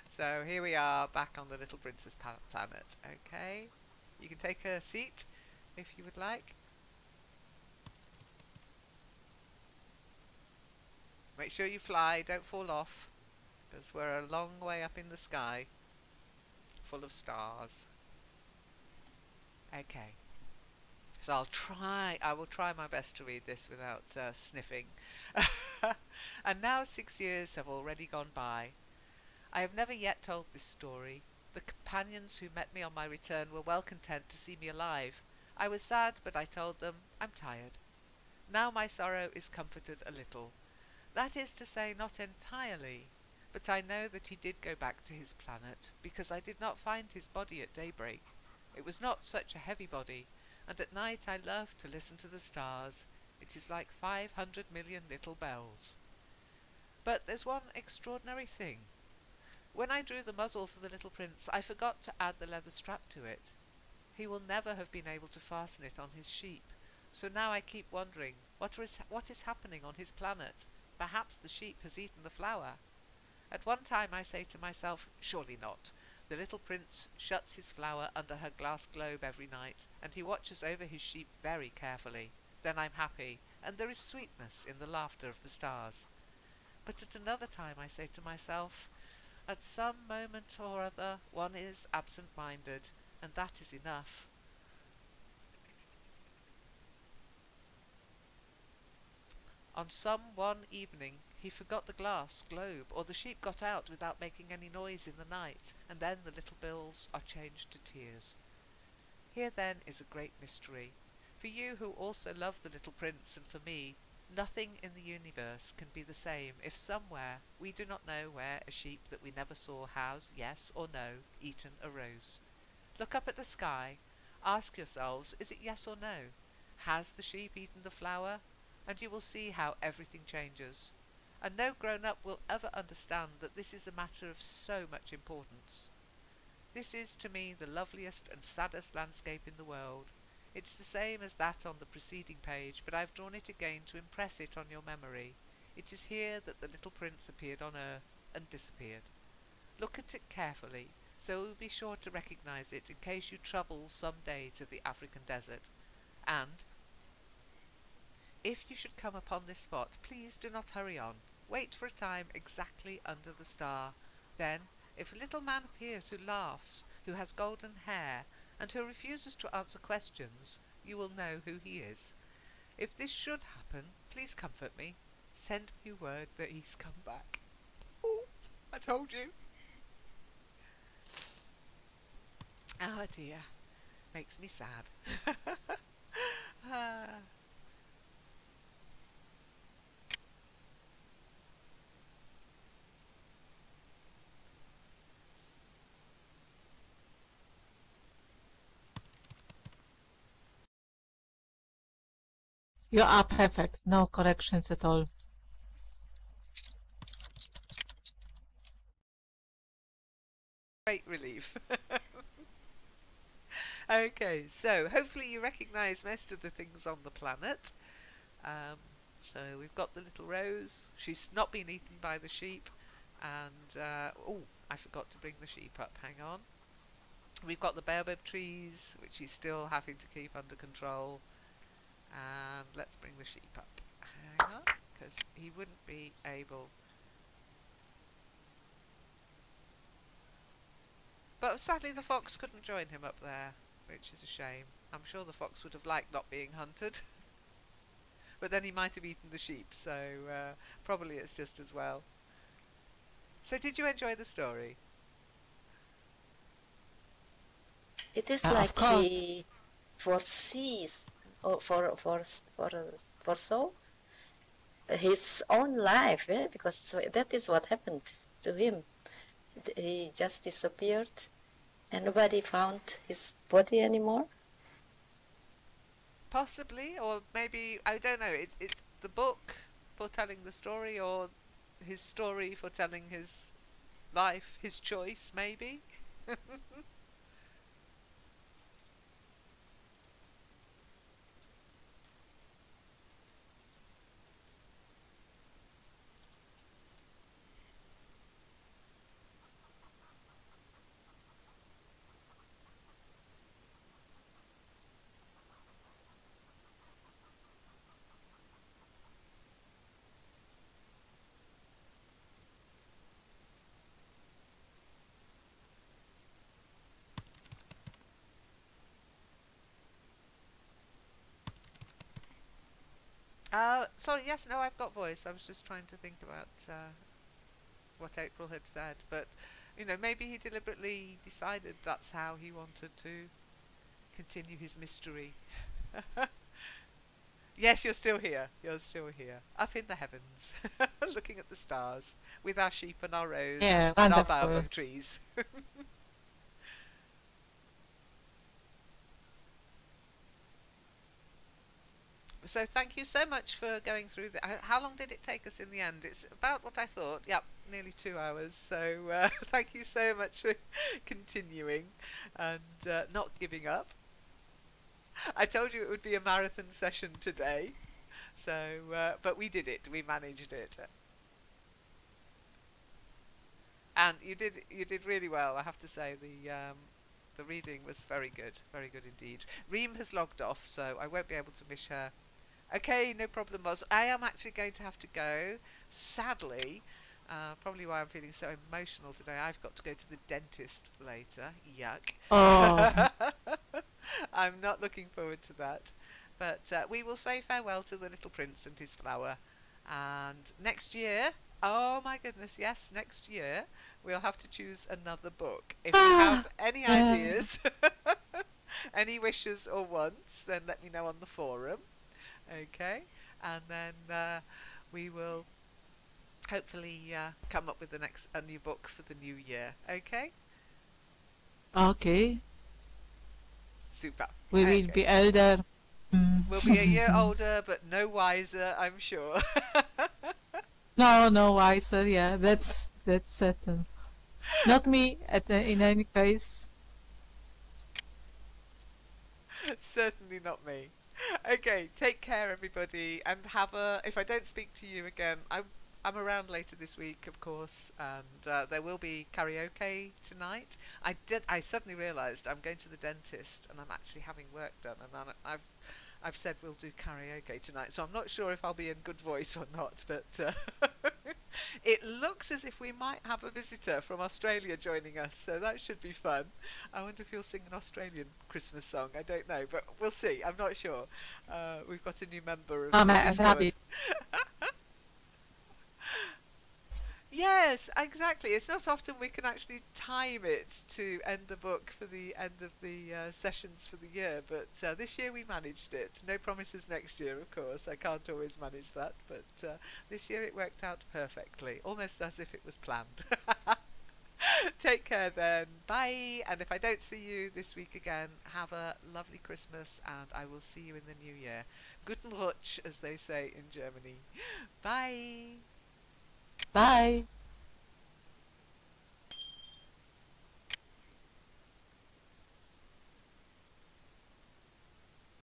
[SPEAKER 2] So here we are back on the Little Princess planet. Okay. You can take a seat if you would like. Make sure you fly, don't fall off, because we're a long way up in the sky, full of stars. Okay. So I will try my best to read this without sniffing. And now 6 years have already gone by. I have never yet told this story. The companions who met me on my return were well content to see me alive. I was sad, but I told them, I'm tired. Now my sorrow is comforted a little. That is to say, not entirely, but I know that he did go back to his planet, because I did not find his body at daybreak. It was not such a heavy body, and at night I love to listen to the stars. It is like 500 million little bells. But there's one extraordinary thing. When I drew the muzzle for the little prince, I forgot to add the leather strap to it. He will never have been able to fasten it on his sheep, so now I keep wondering, what is happening on his planet? Perhaps the sheep has eaten the flour. At one time I say to myself, surely not. The little prince shuts his flower under her glass globe every night, and he watches over his sheep very carefully. Then I'm happy, and there is sweetness in the laughter of the stars. But at another time I say to myself, at some moment or other one is absent-minded, and that is enough. On some one evening he forgot the glass globe, or the sheep got out without making any noise in the night, and then the little bills are changed to tears. Here then is a great mystery. For you who also love the little prince, and for me, nothing in the universe can be the same if somewhere, we do not know where, a sheep that we never saw has, yes or no, eaten a rose. Look up at the sky. Ask yourselves, is it yes or no? Has the sheep eaten the flower? And you will see how everything changes. And no grown-up will ever understand that this is a matter of so much importance. This is to me the loveliest and saddest landscape in the world. It's the same as that on the preceding page, but I've drawn it again to impress it on your memory. It is here that the little prince appeared on earth and disappeared. Look at it carefully, so you will be sure to recognize it in case you travel some day to the African desert. And if you should come upon this spot, please do not hurry on. Wait for a time exactly under the star. Then, if a little man appears who laughs, who has golden hair, and who refuses to answer questions, you will know who he is. If this should happen, please comfort me. Send me word that he's come back. Oh, I told you. Ah dear, makes me sad.
[SPEAKER 1] You are perfect. No corrections at all.
[SPEAKER 2] Great relief. Okay, so hopefully you recognise most of the things on the planet. So we've got the little Rose. She's not been eaten by the sheep. And, oh, I forgot to bring the sheep up. Hang on. We've got the baobab trees, which he's still having to keep under control. And let's bring the sheep up. Hang on, because he wouldn't be able... But sadly the fox couldn't join him up there, which is a shame. I'm sure the fox would have liked not being hunted. But then he might have eaten the sheep, so probably it's just as well. So did you enjoy the story?
[SPEAKER 4] It is
[SPEAKER 1] Of
[SPEAKER 4] like
[SPEAKER 1] course.
[SPEAKER 4] he foresees or for so his own life, because that is what happened to him. He just disappeared and nobody found his body anymore.
[SPEAKER 2] Possibly, or maybe, I don't know, it's the book foretelling the story, or his story foretelling his life, his choice, maybe? Sorry, yes, no, I've got voice. I was just trying to think about what April had said. But, you know, maybe he deliberately decided that's how he wanted to continue his mystery. Yes, you're still here. You're still here. Up in the heavens, looking at the stars, with our sheep and our rose
[SPEAKER 1] Yeah,
[SPEAKER 2] and our
[SPEAKER 1] wonderful.
[SPEAKER 2] baobab trees. So thank you so much for going through how long did it take us in the end? It's about what I thought. Yep, nearly 2 hours. So thank you so much for continuing and not giving up. I told you it would be a marathon session today. So, but we did it. We managed it. And you did really well, I have to say. The reading was very good indeed. Reem has logged off, so I won't be able to miss her. Okay, no problem, Moz. I am actually going to have to go. Sadly, probably why I'm feeling so emotional today, I've got to go to the dentist later. Yuck.
[SPEAKER 1] Oh,
[SPEAKER 2] I'm not looking forward to that. But we will say farewell to the little prince and his flower. And next year, oh my goodness, yes, next year, we'll have to choose another book. If you have any ideas, any wishes or wants, then let me know on the forum. Okay, and then we will hopefully come up with a new book for the new year. Okay,
[SPEAKER 1] okay.
[SPEAKER 2] super.
[SPEAKER 1] We will be elder.
[SPEAKER 2] We'll be a year older, but no wiser, I'm sure.
[SPEAKER 1] No, wiser. Yeah, that's certain. Not me. In any case.
[SPEAKER 2] Certainly not me. Okay, take care, everybody, and have a. If I don't speak to you again, I'm around later this week, of course, and there will be karaoke tonight. I suddenly realised I'm going to the dentist, and I'm actually having work done, and I've said we'll do karaoke tonight, so I'm not sure if I'll be in good voice or not, but it looks as if we might have a visitor from Australia joining us, so that should be fun. I wonder if he'll sing an Australian Christmas song. I don't know, but we'll see. I'm not sure. We've got a new member of
[SPEAKER 1] I'm
[SPEAKER 2] the Discord.
[SPEAKER 1] happy.
[SPEAKER 2] Yes, exactly. It's not often we can actually time it to end the book for the end of the sessions for the year, but this year we managed it. No promises next year, of course. I can't always manage that, but this year it worked out perfectly, almost as if it was planned. Take care then. Bye. And if I don't see you this week again, have a lovely Christmas, and I will see you in the new year. Guten Rutsch, as they say in Germany. Bye.
[SPEAKER 1] Bye.